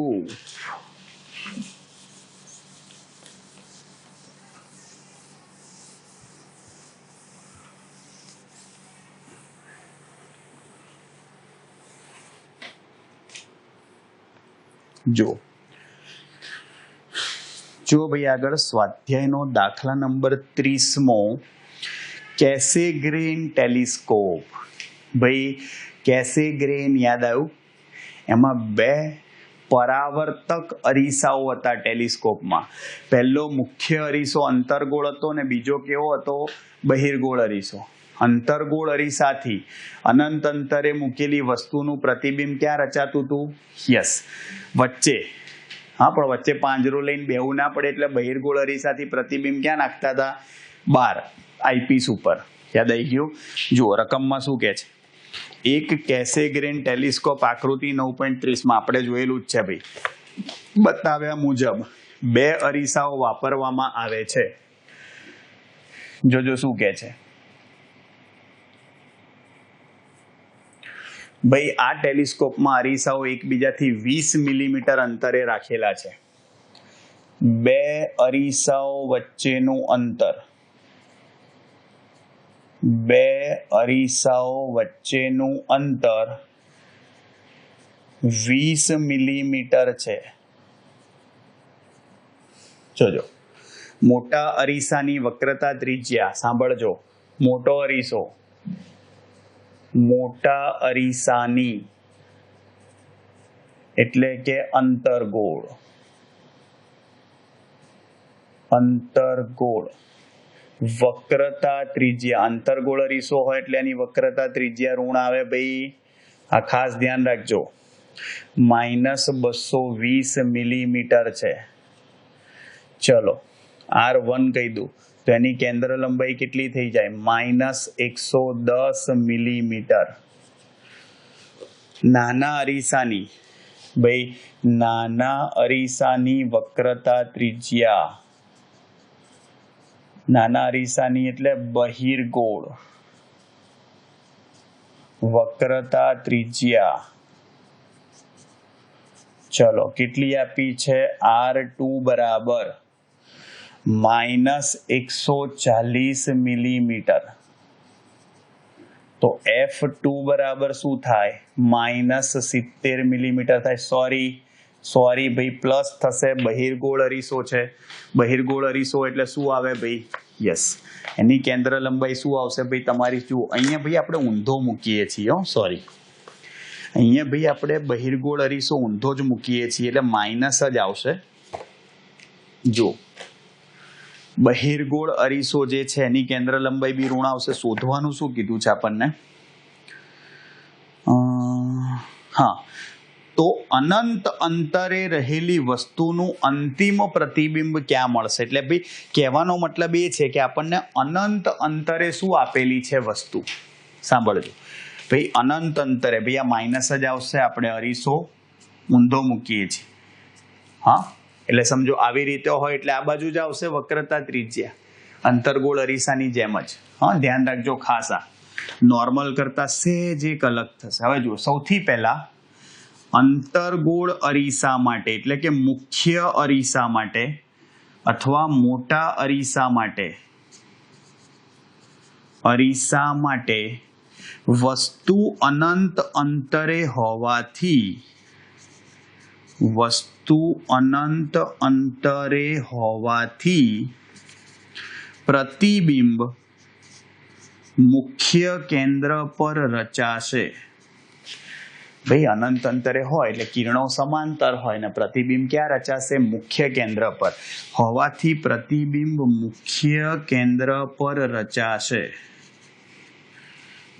જો ભાઈ, આગળ સ્વાધ્યાયનો દાખલા નંબર 30મો, કેસેગ્રેન ટેલિસ્કોપ. ભાઈ કેસેગ્રેન યાદ આવ્યું? એમાં 2 પરાવર્તક અરીસાઓ હતા ટેલિસ્કોપમાં. પહેલો મુખ્ય અરીસો અંતર્ગોળ હતો ને બીજો કેવો હતો? બહિર્ગોળ અરીસો. અંતર્ગોળ અરીસાથી અનંત અંતરે મૂકેલી વસ્તુનું પ્રતિબિંબ ક્યાં રચાતું હતું? યસ, વચ્ચે. હા, પણ વચ્ચે પાંજરો લઈને બેહવું ના પડે એટલે બહિર્ગોળ અરીસાથી પ્રતિબિંબ ક્યાં નાખતા હતા? બહાર, આઈપીસ ઉપર. યાદ આવી ગયું? જુઓ રકમમાં શું કહે છે. એક કેસેગ્રેન ટેલિસ્કોપ આકૃતિ 9.30માં આપણે જોયેલું જ છે ભાઈ. બતાવ્યા મુજબ 2 અરીસાઓ વાપરવામાં આવે છે. જોજો શું કહે છે. ભાઈ આ ટેલિસ્કોપમાં અરીસાઓ એકબીજાથી 20 મિલીમીટર અંતરે રાખેલા છે. 2 અરીસાઓ વચ્ચેનું અંતર 20 મિલીમીટર છે. જોજો, મોટા અરીસાની વક્રતા ત્રિજ્યા, સાંભળજો, મોટા અરીસાની એટલે કે અંતર્ગોળ વક્રતા ત્રિજ્યા. અંતર્ગોળ અરીસો હોય એટલે એની વક્રતા ત્રિજ્યા ઋણ આવે ભાઈ. આ ખાસ ધ્યાન રાખજો. -220 મિલીમીટર છે. ચલો R1 કહી દઉં તો એની કેન્દ્ર લંબાઈ કેટલી થઈ જાય? -110 મિલીમીટર. નાના અરીસાની ભાઈ નાના અરીસાની વક્રતા ત્રિજ્યા, નાના અરીસાની એટલે બહિર્ગોળ વક્રતા ત્રિજ્યા ચલો કેટલી આપી છે? R2 બરાબર -140 મિલીમીટર. તો F2 બરાબર શું થાય? -70 મિલીમીટર થાય. સોરી ભાઈ, પ્લસ થશે, બહિર્ગોળ અરીસો છે. બહિર્ગોળ અરીસો એટલે શું આવે ભાઈ? યસ, એની કેન્દ્ર લંબાઈ શું આવશે ભાઈ તમારી? જુઓ અહીંયા ભાઈ આપણે ઊંધો મૂકીએ છીએ. સોરી, અહીંયા ભાઈ આપણે બહિર્ગોળ અરીસો ઊંધો જ મૂકીએ છીએ એટલે માઇનસ જ આવશે. જો બહિર્ગોળ અરીસો જે છે એની કેન્દ્ર લંબાઈ બી ઋણ આવશે. શોધવાનું શું કીધું છે આપણને? હા, તો અનંત અંતરે રહેલી વસ્તુનું અંતિમ પ્રતિબિંબ ક્યાં મળશે? એટલે ભાઈ કહેવાનો મતલબ એ છે કે આપણને અનંત અંતરે શું આપેલી છે વસ્તુ? સાંભળજો ભાઈ, અનંત અંતરે ભાઈ આ માઇનસ જ આવશે. આપણે અરીસો ઊંધો મૂકીએ છીએ. હા, એટલે સમજો આવી રીતે હોય એટલે આ બાજુ જ આવશે વક્રતા ત્રિજ્યા, અંતર્ગોળ અરીસાની જેમ જ. હા, ધ્યાન રાખજો ખાસ, આ નોર્મલ કરતા સહેજ એક અલગ થશે. હવે જુઓ, સૌથી પહેલા અંતર્ગોળ અરીસા માટે એટલે કે મુખ્ય અરીસા માટે અથવા મોટા અરીસા માટે વસ્તુ અનંત અંતરે હોવાથી પ્રતિબિંબ મુખ્ય કેન્દ્ર પર રચાશે. ભાઈ અનંત અંતરે હોય એટલે કિરણો સમાંતર હોય ને પ્રતિબિંબ ક્યાં રચાશે? મુખ્ય કેન્દ્ર પર હોવાથી પ્રતિબિંબ મુખ્ય કેન્દ્ર પર રચાશે.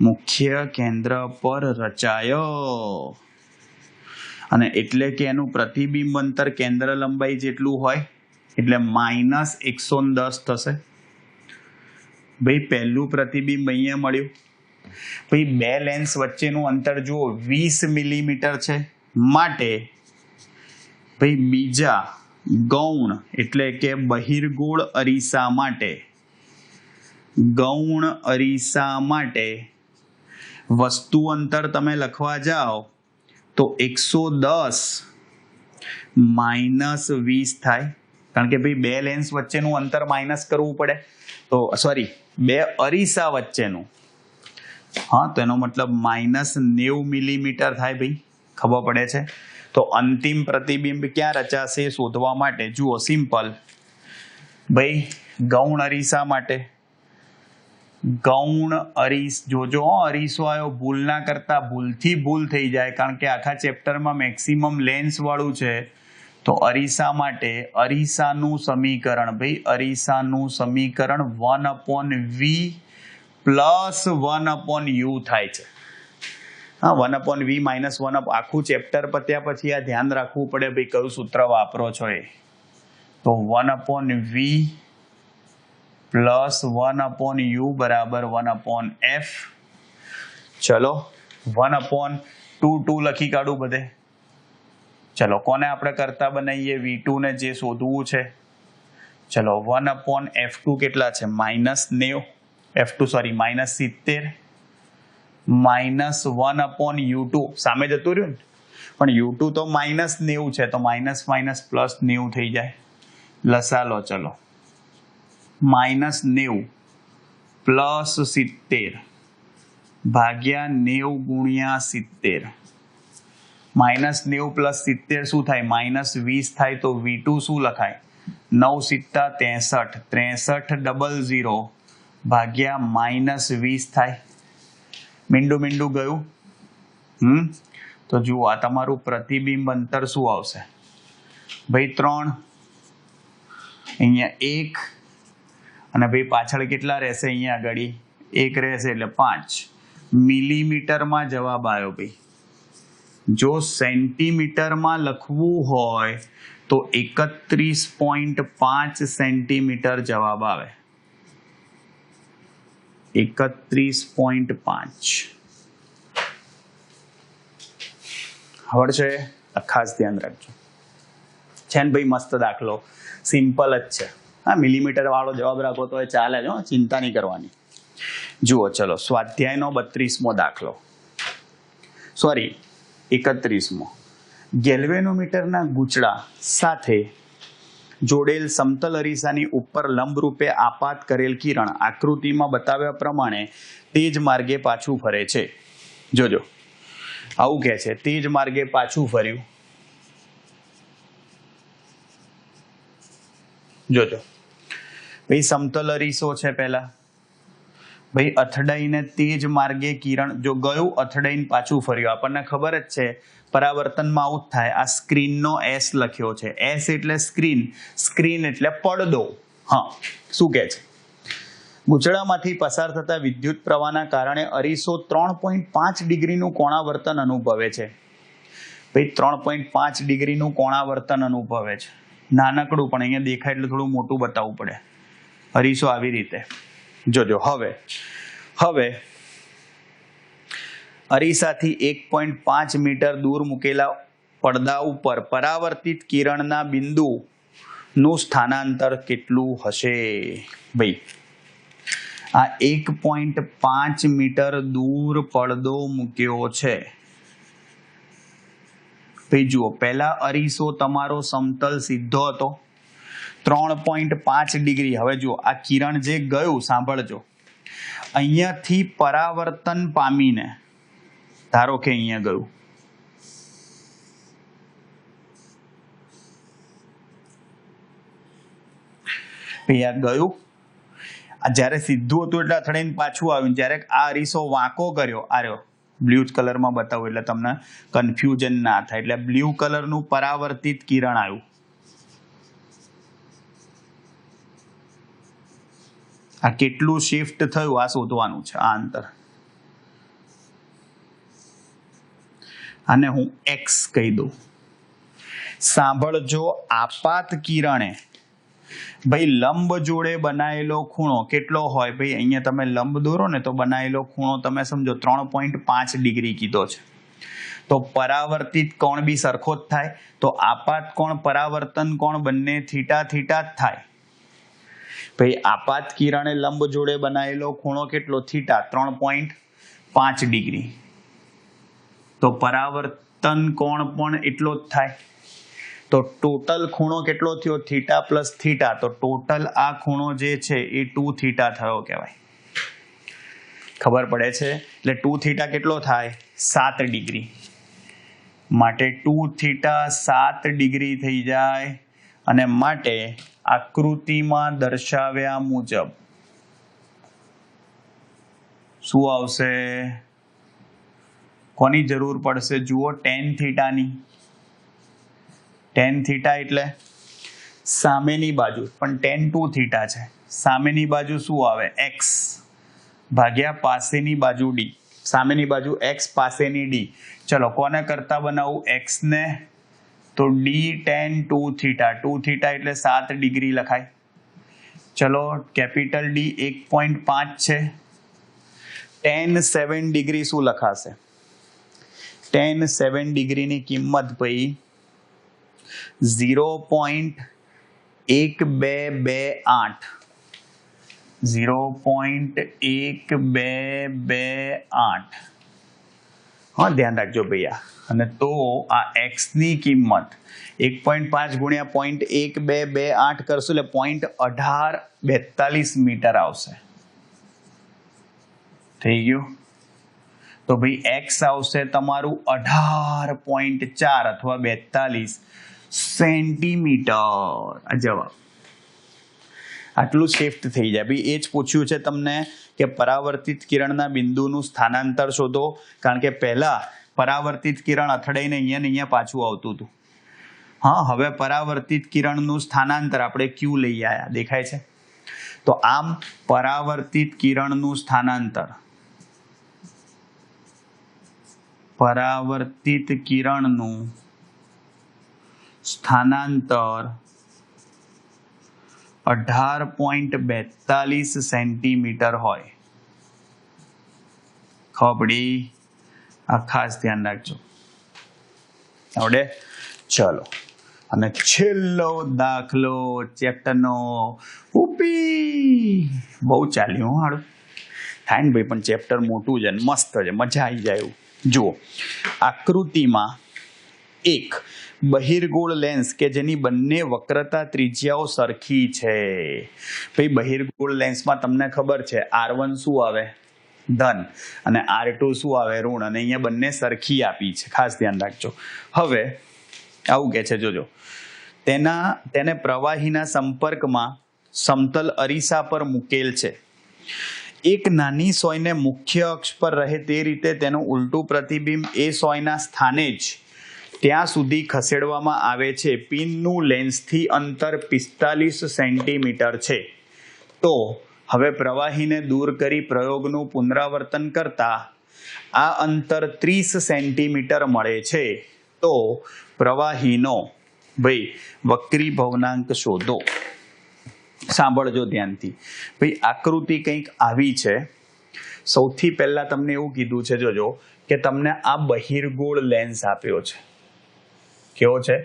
મુખ્ય કેન્દ્ર પર રચાયો અને એટલે કે એનું પ્રતિબિંબ અંતર કેન્દ્ર લંબાઈ જેટલું હોય એટલે -110 થશે. ભાઈ પહેલું પ્રતિબિંબ અહીંયા મળ્યું. ભાઈ બે લેન્સ વચ્ચેનું અંતર જુઓ 20 મિલીમીટર છે, માટે ભાઈ બીજા ગૌણ એટલે કે બહિર્ગોળ અરીસા માટે વસ્તુ અંતર તમે લખવા જાઓ તો 110 -20 થાય. કારણ કે ભાઈ બે લેન્સ વચ્ચેનું અંતર માઇનસ કરવું પડે, તો સોરી બે અરીસા વચ્ચેનું. હા, તો એનો મતલબ -90 મિલીમીટર થાય. ભાઈ ખબર પડે છે? તો અંતિમ પ્રતિબિંબ ક્યાં રચાશે શોધવા માટે જુઓ સિમ્પલ. ભાઈ ગૌણ અરીસા માટે જોજો અરીસો આવ્યો, ભૂલ ના કરતા, ભૂલથી ભૂલ થઈ જાય. કારણ કે આખા ચેપ્ટરમાં મેક્સિમમ લેન્સ વાળું છે. તો અરીસા માટે અરીસાનું સમીકરણ 1/v + 1/u થાય છે. હા, 1/v - 1 આખું ચેપ્ટર પત્યા પછી આ ધ્યાન રાખવું પડે ભાઈ કયું સૂત્ર વાપરો છો એ. તો 1/v + 1/u બરાબર 1/f. ચલો 1/2 લખી કાઢું બધે. ચલો કોને આપણે કરતા બનાવીએ? V2 ને જે શોધવું છે. ચલો 1/f2 કેટલા છે? -90. F2 સોરી -70 -1/u2 સામે જતું રહ્યું ને, પણ u2 તો -90 છે, તો +90 થઈ જાય. લસા લો ચલો, -90 + 70 ભાગ્યા 90 × 70. -90 + 70 શું થાય? -20 થાય. તો V2 શું લખાય? 9 × 7 = 63 00 ભાગ્યા -20 થાય. મીંડું ગયું. તો જુઓ આ તમારું પ્રતિબિંબ અંતર શું આવશે? ભાઈ 3, અહીંયા 1 અને ભાઈ પાછળ કેટલા રહેશે? અહીંયા આગળ 1 રહેશે એટલે 5 મિલીમીટરમાં જવાબ આવ્યો. ભાઈ જો સેન્ટીમીટરમાં લખવું હોય તો 31.5 સેન્ટીમીટર જવાબ આવે. 31.5. ખબર છે? ખાસ ધ્યાન રાખજો. છે ને ભાઈ, મસ્ત દાખલો, સિમ્પલ જ છે. હા, મિલીમીટર વાળો જવાબ રાખો તો એ ચાલે જ, ચિંતા નહીં કરવાની. જુઓ, ચલો સ્વાધ્યાયનો 32મો દાખલો, સોરી 31મો. ગેલ્વેનોમીટરના ગૂંચળા સાથે જોડેલ સમતલ અરીસાની ઉપર લંબરૂપે આપાત કરેલ કિરણ આકૃતિમાં બતાવ્યા પ્રમાણે તે જ માર્ગે પાછું ફરે છે. જોજો, આવું કહે છે, તે જ માર્ગે પાછું ફર્યું. જોજો ભાઈ, સમતલ અરીસો છે પહેલા, ભાઈ અથડાઈને તે જ માર્ગે કિરણ જો ગયું, અથડાઈને પાછું ફર્યું. આપણને ખબર જ છે પરાવર્તનમાં આવું જ થાય. આ સ્ક્રીનનો એસ લખ્યો છે. એસ એટલે સ્ક્રીન, સ્ક્રીન એટલે પડદો. હા, શું કહે છે? ગૂંચળામાંથી પસાર થતા વિદ્યુત પ્રવાહના કારણે અરીસો 3.5 ડિગ્રીનું કોણાવર્તન અનુભવે છે. ભાઈ 3.5 ડિગ્રીનું કોણાવર્તન અનુભવે છે. નાનકડું, પણ અહીંયા દેખાય એટલે થોડું મોટું બતાવવું પડે. અરીસો આવી રીતે. જોજો, હવે અરીસાથી 1.5 મીટર દૂર મૂકેલા પડદા ઉપર પરાવર્તિત કિરણના બિંદુનું સ્થાનાંતર કેટલું હશે? ભાઈ આ 1.5 મીટર દૂર પડદો મૂક્યો છે. ભાઈ જુઓ, પહેલા અરીસો તમારો સમતલ સીધો હતો, 3.5 ડિગ્રી. હવે જુઓ, આ કિરણ જે ગયું, સાંભળજો, અહીંયાથી પરાવર્તન પામીને, ધારો કે અહીંયા ગયું, ભાઈ આ ગયું, આ જ્યારે સીધું હતું એટલે અથડાઈને પાછું આવ્યું. જ્યારે આ અરીસો વાંકો કર્યો, આર્યો બ્લુ કલરમાં બતાવું એટલે તમને કન્ફ્યુઝન ના થાય. એટલે બ્લુ કલરનું પરાવર્તિત કિરણ આવ્યું. આ કેટલું શિફ્ટ થયું આ શોધવાનું છે, આ અંતર. આને હું એક્સ કહી દઉં. સાંભળજો, આપાત કિરણે ભાઈ લંબ જોડે બનાવેલો ખૂણો કેટલો હોય? ભાઈ અહીંયા તમે લંબ દોરો ને તો બનાવેલો ખૂણો તમે સમજો 3.5 ડિગ્રી કીધો છે. તો પરાવર્તિત કોણ બી સરખો જ થાય. તો આપાત કોણ, પરાવર્તન કોણ, બંને થીટા થીટા જ થાય. ભાઈ આપાત કિરણે લંબ જોડે બનાવેલો ખૂણો કેટલો? Theta, 3.5 degree. તો પરાવર્તન કોણ પણ એટલો જ થાય. તો ટોટલ ખૂણો કેટલો થયો? Theta plus theta. તો ટોટલ આ ખૂણો જે છે એ 2 થીટા થયો કહેવાય. ખબર પડે છે? એટલે 2 થીટા કેટલો થાય? 7 ડિગ્રી. માટે 2 થીટા 7 ડિગ્રી થઈ જાય. અને માટે આકૃતિમાં દર્શાવ્યા મુજબ શું આવશે? કોની જરૂર પડશે? જુઓ, tan થીટાની. tan થીટા એટલે સામેની બાજુ, પણ tan 2 થીટા છે. સામેની બાજુ શું આવે? x ભાગ્યા પાસેની બાજુ d. સામેની બાજુ x, પાસેની d. ચલો કોને કરતા બનાવું? x ને. તો d tan 2 થીટા. 2 થીટા એટલે 7 ડિગ્રી લખાય. ચલો કેપિટલ D 1.5 છે. tan 7 ડિગ્રી શું લખાશે? tan 7 ડિગ્રીની કિંમત ભાઈ 0.1228. 0.1228. હા, ધ્યાન રાખજો ભૈયા. અને તો આ x ની કિંમત 1.5 ગુણ્યા 0.1228 કરશું એટલે 0.1842 મીટર આવશે. થઈ ગયું? તો ભાઈ x આવશે તમારું 18.4 અથવા 42 સેન્ટીમીટર. આ જવાબ. આટલું શિફ્ટ થઈ જાય. ભાઈ એ જ પૂછ્યું છે તમને કે પરાવર્તિત કિરણના બિંદુનું સ્થાનાંતર શોધો. કારણ કે પહેલા પરાવર્તિત કિરણ અથડાઈને અહીંયા ને અહીંયા પાછું આવતું હતું. હા, હવે પરાવર્તિત કિરણનું સ્થાનાંતર આપણે Q લઈ આવ્યા. દેખાય છે? તો આમ પરાવર્તિત કિરણનું સ્થાનાંતર, પરાવર્તિત કિરણનું સ્થાનાંતર 18.42 સેન્ટીમીટર હોય. ખબડી આ ખાસ ધ્યાન રાખજો. આવડે? ચલો. અને છેલ્લો દાખલો ચેપ્ટરનો ઉપી. બહુ ચાલ્યું હાડું થાય ને ભાઈ, પણ ચેપ્ટર મોટું છે ને મસ્ત છે, મજા આવી જાય એવું. જુઓ, આકૃતિમાં એક બહિર્ગોળ લેન્સ કે જેની બંને વક્રતા ત્રિજ્યાઓ સરખી છે. ભાઈ બહિર્ગોળ લેન્સમાં તમને ખબર છે R1 શું આવે? ધન, અને R2 શું આવે? ઋણ. અને અહીંયા બંને સરખી આપી છે, ખાસ ધ્યાન રાખજો. હવે આવું કે છે, જોજો, તેને પ્રવાહીના સંપર્કમાં સમતલ અરીસા પર મૂકેલ છે. એક નાની સોયને મુખ્ય અક્ષ પર રહે તે રીતે તેનું ઉલટું પ્રતિબિંબ એ સોયના સ્થાને જ ત્યાં સુધી ખસેડવામાં આવે છે. પિનનું લેન્સથી અંતર 45 સેન્ટીમીટર છે. તો હવે પ્રવાહીને દૂર કરી પ્રયોગનું પુનરાવર્તન કરતા આ અંતર 30 સેન્ટીમીટર મળે છે. તો પ્રવાહીનો ભાઈ વક્રી ભવનાંક શોધો. સાંભળજો ધ્યાનથી. ભાઈ આકૃતિ કંઈક આવી છે. સૌથી પહેલા તમને એવું કીધું છે, જોજો, કે તમને આ બહિર્ગોળ લેન્સ આપ્યો છે. કેવો છે?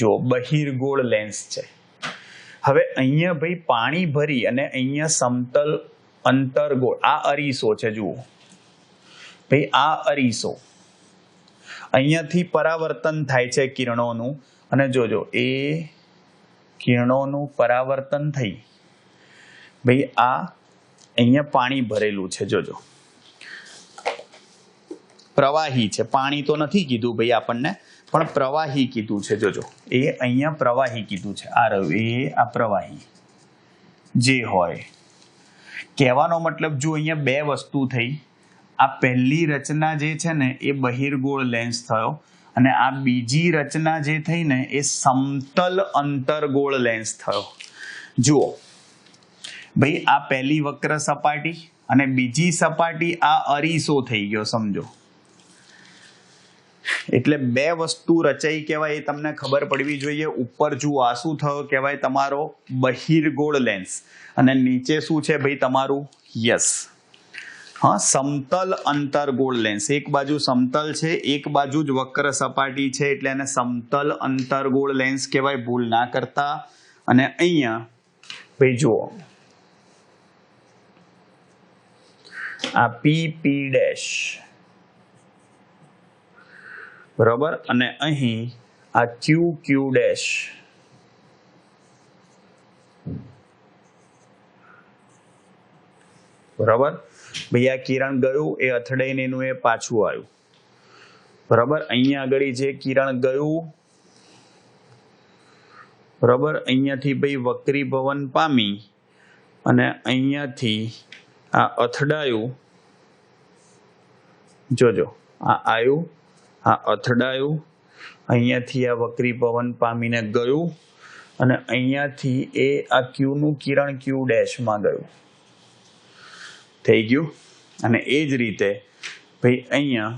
જો બહિર્ગોળ લેન્સ છે. હવે અહીંયા ભાઈ પાણી ભરી અને અહીંયા સમતલ અંતરગોળ, આ અરીસો છે. જુઓ ભાઈ, આ અરીસો, અહીંયાથી પરાવર્તન થાય છે કિરણોનું, અને જોજો એ કિરણોનું પરાવર્તન થઈ ભાઈ આ અહીંયા પાણી ભરેલું છે. જોજો પ્રવાહી છે, પાણી તો નથી કીધું ભાઈ આપણને, પણ પ્રવાહી કીધું છે. જોજો એ અહીંયા પ્રવાહી કીધું છે. આ રહ્યું એ આ પ્રવાહી જે હોય. કહેવાનો મતલબ જો અહીંયા બે વસ્તુ થઈ. આ પહેલી રચના જે છે ને એ બહિર્ગોળ લેન્સ થયો, અને આ બીજી રચના જે થઈ ને એ સમતલ અંતરગોળ લેન્સ થયો. જુઓ ભાઈ, આ પહેલી વક્ર સપાટી અને બીજી સપાટી આ અરીસો થઈ ગયો, સમજો. એટલે બે વસ્તુ રચાઈ કહેવાય, એ તમને ખબર પડવી જોઈએ. ઉપર જુઓ આ શું થયો કહેવાય? તમારો બહિર્ગોળ લેન્સ. અને નીચે શું છે ભાઈ? તમારું યસ, હા, સમતલ અંતરગોળ લેન્સ. એક બાજુ સમતલ છે, એક બાજુ જ વક્ર સપાટી છે, એટલે એને સમતલ અંતરગોળ લેન્સ કહેવાય, ભૂલ ના કરતા. અને અહીંયા ભાઈ જુઓ આ PP ડેશ, બરાબર, અને અહીં આ QQ ડેશ. બરાબર ભાઈ, આ કિરણ ગયું એ અથડાઈને એનું એ પાછું આવ્યું. બરાબર, અહીંયા આગળ જે કિરણ ગયું, બરાબર, અહીંયાથી ભાઈ વક્રીભવન પામી અને અહીંયાથી આ અથડાયું. જોજો આ આવ્યું, આ અથડાયું, અહીંયાથી આ વક્રીભવન પામીને ગયું, અને અહીંયાથી એ આ ક્યુનું કિરણ Q ડેશમાં ગયું. થઈ ગયું. અને એ જ રીતે ભાઈ અહીંયા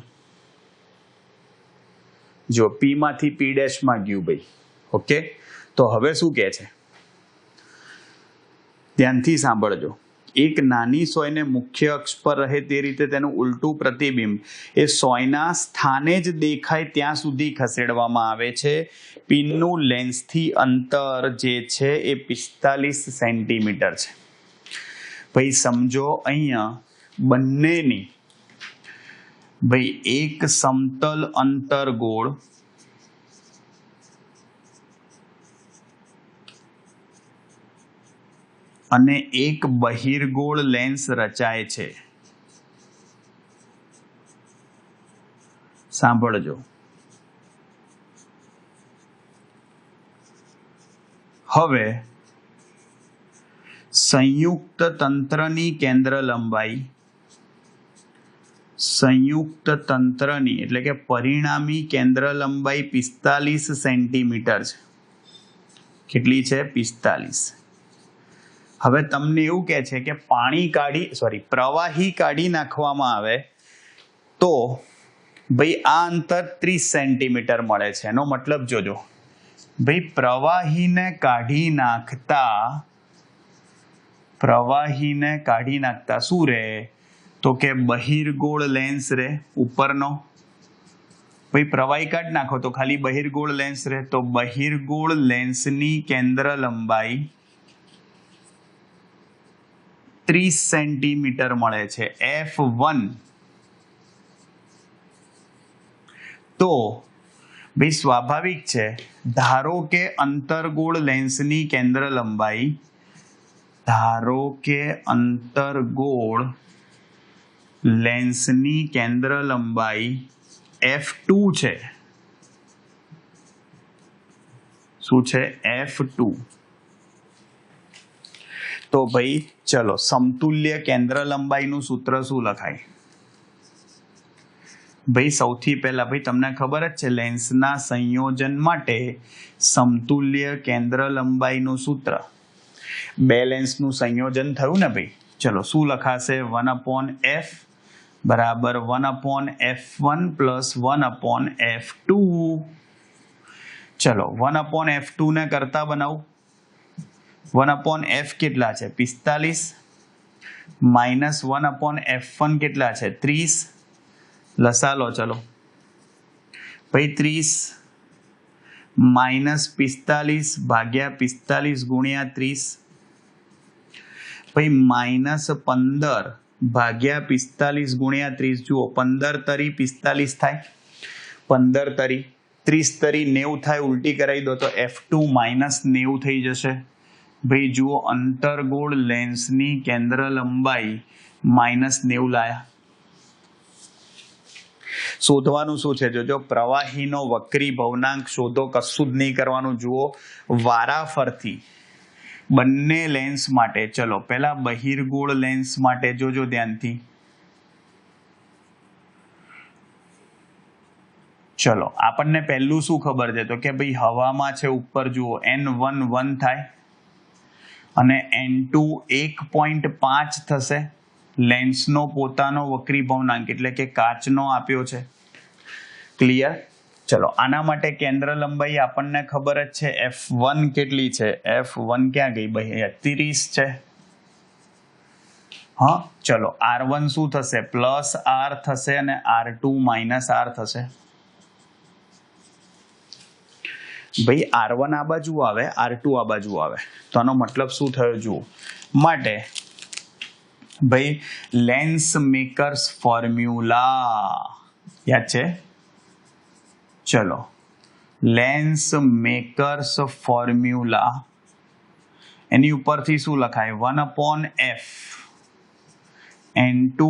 જો P માંથી P ડેશમાં ગયું ભાઈ. ઓકે, તો હવે શું કહે છે? ધ્યાનથી સાંભળજો. એક નાની સોયને મુખ્ય અક્ષ પર રહે તે રીતે તેનું ઉલટું પ્રતિબિંબ એ સોયના સ્થાને જ દેખાય ત્યાં સુધી ખસેડવામાં આવે છે. પિનનું લેન્સથી અંતર જે છે એ 45 સેન્ટીમીટર છે. ભાઈ સમજો, અહીંયા બંનેની ભાઈ એક સમતલ અંતરગોળ અને એક બહિર્ગોળ લેન્સ રચાય છે. સાંભળજો. હવે સંયુક્ત તંત્રની કેન્દ્ર લંબાઈ, સંયુક્ત તંત્રની એટલે કે પરિણામી કેન્દ્ર લંબાઈ 45 સેન્ટીમીટર છે. કેટલી છે? 45. હવે તમને એવું કહે છે કે પ્રવાહી કાઢી નાખવામાં આવે તો ભાઈ આ અંતર 30 સેન્ટીમીટર મળે છે. એનો મતલબ જોજો, ભાઈ પ્રવાહીને કાઢી નાખતા શું રહે તો કે બહિર્ગોળ લેન્સ રહે ઉપરનો. ભાઈ પ્રવાહી કાઢી નાખો તો ખાલી બહિર્ગોળ લેન્સ રહે, તો બહિર્ગોળ લેન્સની કેન્દ્ર લંબાઈ 30 સેન્ટીમીટર મળે છે F1. તો ભાઈ સ્વાભાવિક છે, ધારો કે અંતર્ગોળ લેન્સની કેન્દ્ર લંબાઈ F2 છે. શું છે? F2. તો ભાઈ ચલો સમતુલ્ય કેન્દ્ર લંબાઈનું સૂત્ર શું લખાય? ભાઈ સૌથી પહેલા ભાઈ તમને ખબર જ છે લેન્સના સંયોજન માટે સમતુલ્ય કેન્દ્ર લંબાઈનું સૂત્ર, બે લેન્સનું સંયોજન થયું ને ભાઈ, ચલો શું લખાશે? 1/f બરાબર 1/f1 પ્લસ 1/f2. ચલો 1/f2 ને કરતા બનાવું. 1/f કેટલા છે? 45 માઇનસ 1/f1 કેટલા છે? 30. લસા લો ચલો ભાઈ. 30 માઇનસ 45 ભાગ્યા 45 ગુણ્યા 30. ભાઈ માઇનસ 15 ભાગ્યા 45 ગુણ્યા 30. જુઓ 15 તરી 45 થાય, 15 તરી 30 તરી 90 થાય. ઉલટી કરાવી દો તો F2 માઇનસ 90 થઈ જશે. ભાઈ જુઓ અંતર્ગોળ લેન્સની કેન્દ્ર લંબાઈ માઇનસ 90 લાયા. શોધવાનું શું છે? જો પ્રવાહીનો વક્રી ભવનાંક શોધો, કશું જ નહીં કરવાનું. જુઓ વારાફરતી બંને લેન્સ માટે, ચલો પહેલા બહિર્ગોળ લેન્સ માટે જોજો ધ્યાનથી. ચલો આપણને પહેલું શું ખબર છે તો કે ભાઈ હવામાં છે ઉપર જુઓ N1 1 થાય અને N2 1.5 થશે. લેન્સનો પોતાનો વક્રી ભવનાંક એટલે કે કાચનો આપ્યો છે. ક્લિયર? ચલો આના માટે કેન્દ્ર લંબાઈ આપણને ખબર જ છે F1 કેટલી છે? F1 ક્યાં ગઈ ભાઈ? 30 છે. હા ચલો R1 શું થશે? પ્લસ R થશે અને R2 માઇનસ R થશે. ભાઈ R1 આ બાજુ આવે, R2 આ બાજુ આવે, તો આનો મતલબ શું થયો જુઓ. માટે ભાઈ લેન્સ મેકર્સ ફોર્મ્યુલા યાદ છે? ચલો લેન્સ મેકર્સ ફોર્મ્યુલા એની ઉપરથી શું લખાય? 1/f N2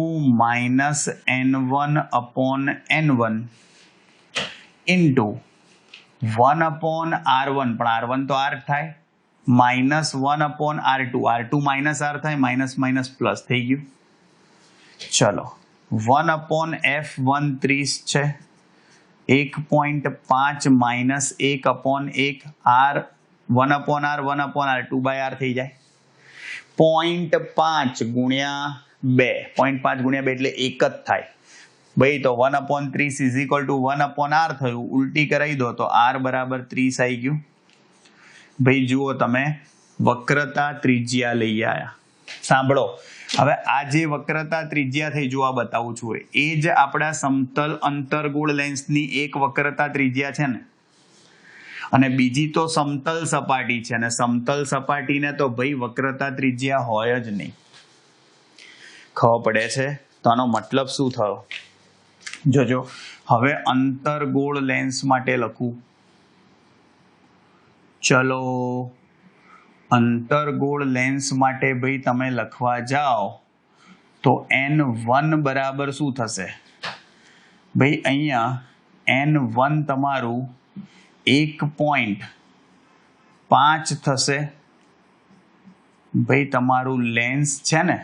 minus N1/N1 into 1/R1, પણ R1 તો R થાય, minus 1/R2, R2 minus R થાય, માઇનસ માઇનસ પ્લસ થઈ ગયું. ચલો 1/F1 30 છે, 1.5 minus 1/1 R 1/R 1/R 2/R થઈ જાય. 0.5 ગુણ્યા 2, 0.5 ગુણ્યા 2 એટલે 1 જ થાય. ભાઈ તો 1/30 ઇઝ ઇક્વલ ટુ 1/R થયું. ઉલટી કરાવી દો તો R બરાબર 30 આવી ગયું. ભાઈ જુઓ તમે વક્રતા ત્રિજ્યા લઈ આવ્યા. સાંભળો હવે આ જે વક્રતા ત્રિજ્યા થઈ જો આ બતાવું છું એ જ આપણા સમતલ અંતર્ગોળ લેન્સની એક વક્રતા ત્રિજ્યા છે ને, અને બીજી તો સમતલ સપાટી છે, અને સમતલ સપાટીને તો ભાઈ વક્રતા ત્રિજ્યા હોય જ નહીં. ખબર પડે છે? તો આનો મતલબ શું થયો? જોજો હવે અંતર્ગોળ લેન્સ માટે લખું. ચલો અંતર્ગોળ લેન્સ માટે ભાઈ તમે લખવા જાઓ તો N1 બરાબર શું થશે? ભાઈ અહીંયા N1 તમારું 1.5 થશે. ભાઈ તમારું લેન્સ છે ને,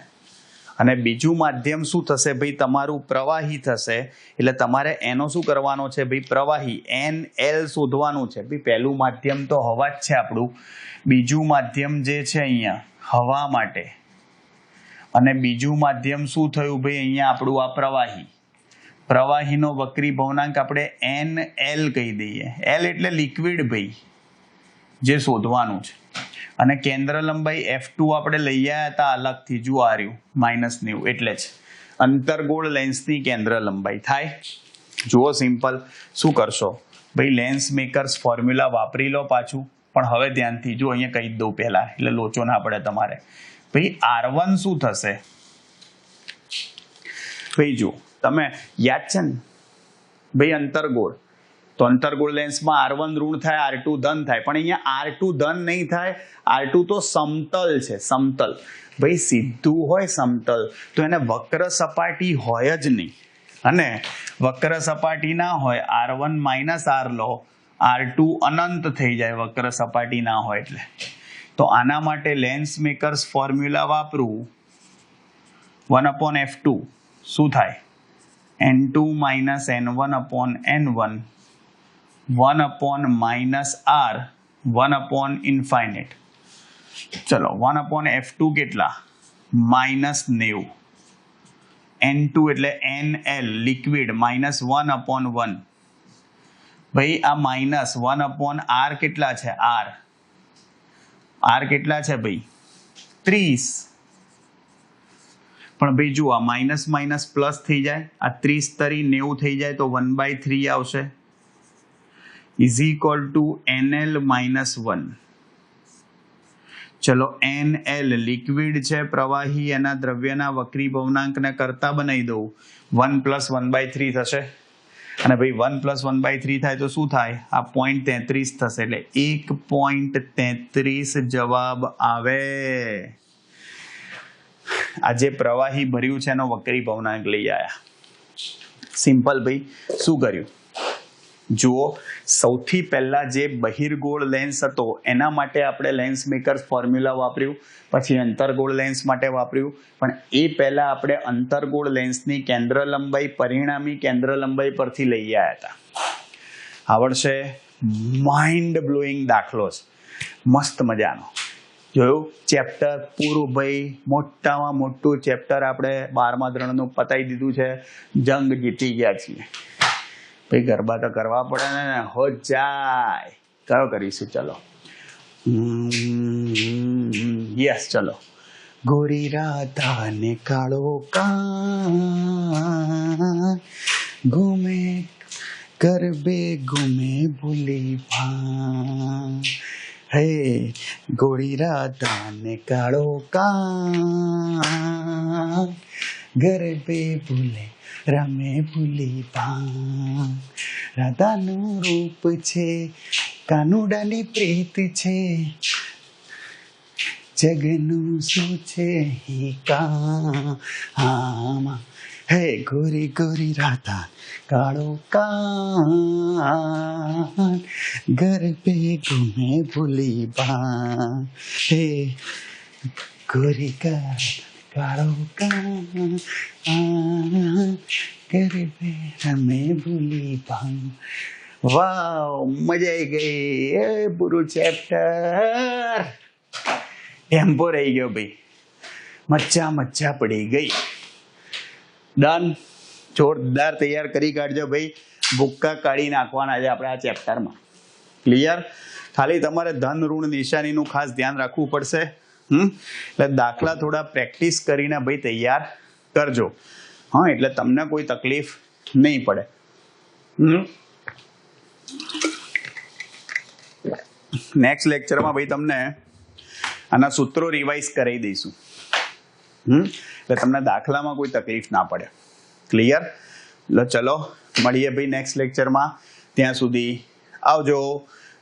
અને બીજું માધ્યમ શું થશે? ભાઈ તમારું પ્રવાહી થશે. એટલે તમારે એનો શું કરવાનો છે? ભાઈ પ્રવાહી NL શોધવાનું છે. ભાઈ પહેલું માધ્યમ તો હવા જ છે આપણું, બીજું માધ્યમ જે છે અહીંયા હવા માટે, અને બીજું માધ્યમ શું થયું ભાઈ અહીંયા આપણું આ પ્રવાહી. પ્રવાહીનો વક્રી ભવનાંક આપણે NL કહી દઈએ. L એટલે લિક્વિડ ભાઈ, જે શોધવાનું છે. અને કેન્દ્ર લંબાઈ F2 આપણે લઈ આવ્યા હતા અલગથી, જુઓ આ રહ્યું -90, એટલે જ અંતર્ગોળ લેન્સની કેન્દ્ર લંબાઈ થાય. જુઓ સિમ્પલ. શું કરશો ભાઈ, લેન્સ મેકર્સ ફોર્મ્યુલા વાપરી લો પાછું, પણ હવે ધ્યાનથી જો અહીંયા કહી દઉં પહેલા, એટલે લોચો ના પડે તમારે. ભાઈ R1 શું થશે ભાઈ, જુઓ તમે યાદ છે ને ભાઈ, અંતર્ગોળ, તો અંતર્ગોળ લેન્સમાં R1 ઋણ થાય, R2 ધન થાય, પણ અહીંયા R2 ધન નહીં થાય. R2 તો સમતલ છે, સમતલ. ભાઈ સીધું હોય સમતલ તો એને વક્ર સપાટી હોય જ નહીં, અને વક્ર સપાટી ના હોય R1 - R લો, R2 અનંત થઈ જાય વક્ર સપાટી ના હોય એટલે. તો આના માટે લેન્સ મેકર્સ ફોર્મ્યુલા વાપરું, 1/F2 શું થાય, N2 - N1/N1, 1/-R, 1/∞. ચલો 1/F2 કેટલા, -90. N2 એટલે NL લિક્વિડ, -1/1. ભાઈ આ -1/R કેટલા છે, R કેટલા છે ભાઈ, 30. પણ ભાઈ જુઓ આ માઇનસ પ્લસ થઈ જાય, આ 30 તરી 90 થઈ જાય તો 1/3 આવશે, ઇઝ ઇક્વલ ટુ NL - 1. ચલો NL લિક્વિડ છે, પ્રવાહી, એના દ્રવ્યના વક્રી ભવનાંકને કરતા બનાવી દઉં, 1 + 1/3 થશે. અને ભાઈ 1 + 1/3 થાય તો શું થાય, આ 0.33 થશે, એટલે 1.33 જવાબ આવે. આ જે પ્રવાહી ભર્યું છે એનો વક્રી ભવનાંક લઈ આવ્યા. સિમ્પલ ભાઈ. શું કર્યું જુઓ, સૌથી પહેલા જે બહિર્ગોળ લેન્સ હતો એના માટે આપણે લેન્સ મેકર્સ ફોર્મ્યુલા વાપર્યું, પછી અંતર્ગોળ લેન્સ માટે વાપર્યું, પણ એ પહેલા આપણે અંતર્ગોળ લેન્સની કેન્દ્ર લંબાઈ પરિણામી કેન્દ્ર લંબાઈ પરથી લઈ આવ્યા હતા. આવડશે? માઇન્ડ બ્લોઈંગ દાખલો છે, મસ્ત મજાનો. જોયું ચેપ્ટર પૂરું ભાઈ, મોટામાં મોટું ચેપ્ટર આપણે 12મા ધોરણનું પતાવી દીધું છે, જંગ જીતી ગયા છીએ ભાઈ. ગરબા તો કરવા પડે ને, હો જાય. કયો કરીશું? ચલો યસ, ચલો. ગોરી રાધા ને કાળો કાન, ઘૂમે ગરબે ઘૂમે ભૂલી ભાન. હે ગોરી રાધા ને કાળો કાન, ગરબે ભૂલે રમે ભૂલી ભાન. રાધાનું રૂપ છે, કાનુડાની પ્રીત છે, જગનું શું છે હી કામ. હે ગોરી ગોરી રાધા કાળો કાન, ગરબે ઘૂમે ભૂલી ભાન. હે ગોરી કાળો કાન, ગરબે રમે ભૂલી ભાન. વાવ, મજા આવી ગઈ. એ પૂરું ચેપ્ટર ટેમ્પો રહી ગયો ભાઈ, મજા પડી ગઈ. ડન. જોરદાર તૈયાર કરી કાઢજો ભાઈ. ભૂક્કા કાઢી નાખવાના છે આપણે આ ચેપ્ટરમાં. ક્લિયર? ખાલી તમારે ધન ઋણ નિશાનીનું ખાસ ધ્યાન રાખવું પડશે. એટલે દાખલા થોડા પ્રેક્ટિસ કરીને ભાઈ તૈયાર કરજો. હા, એટલે તમને કોઈ તકલીફ નહીં પડે. નેક્સ્ટ લેક્ચરમાં ભાઈ તમને આના સૂત્રો રિવાઇઝ કરી દઈશું, એટલે તમને દાખલામાં કોઈ તકલીફ ના પડે. ક્લિયર? ચલો મળીએ ભાઈ નેક્સ્ટ લેક્ચરમાં. ત્યાં સુધી આવજો.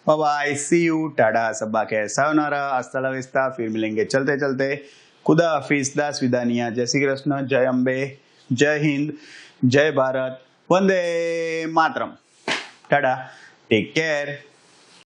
બાય, સી યુ, ટાટા, સબ્બા કે સાયોનારા, હસ્તા લા વિસ્તા, ફિર મિલેંગે ચલતે ચલતે. ખુદા હાફિઝ, દાસ વિદાનિયા. જય શ્રી કૃષ્ણ, જય અંબે, જય હિન્દ, જય ભારત, વંદે માતરમ. Tata, take care.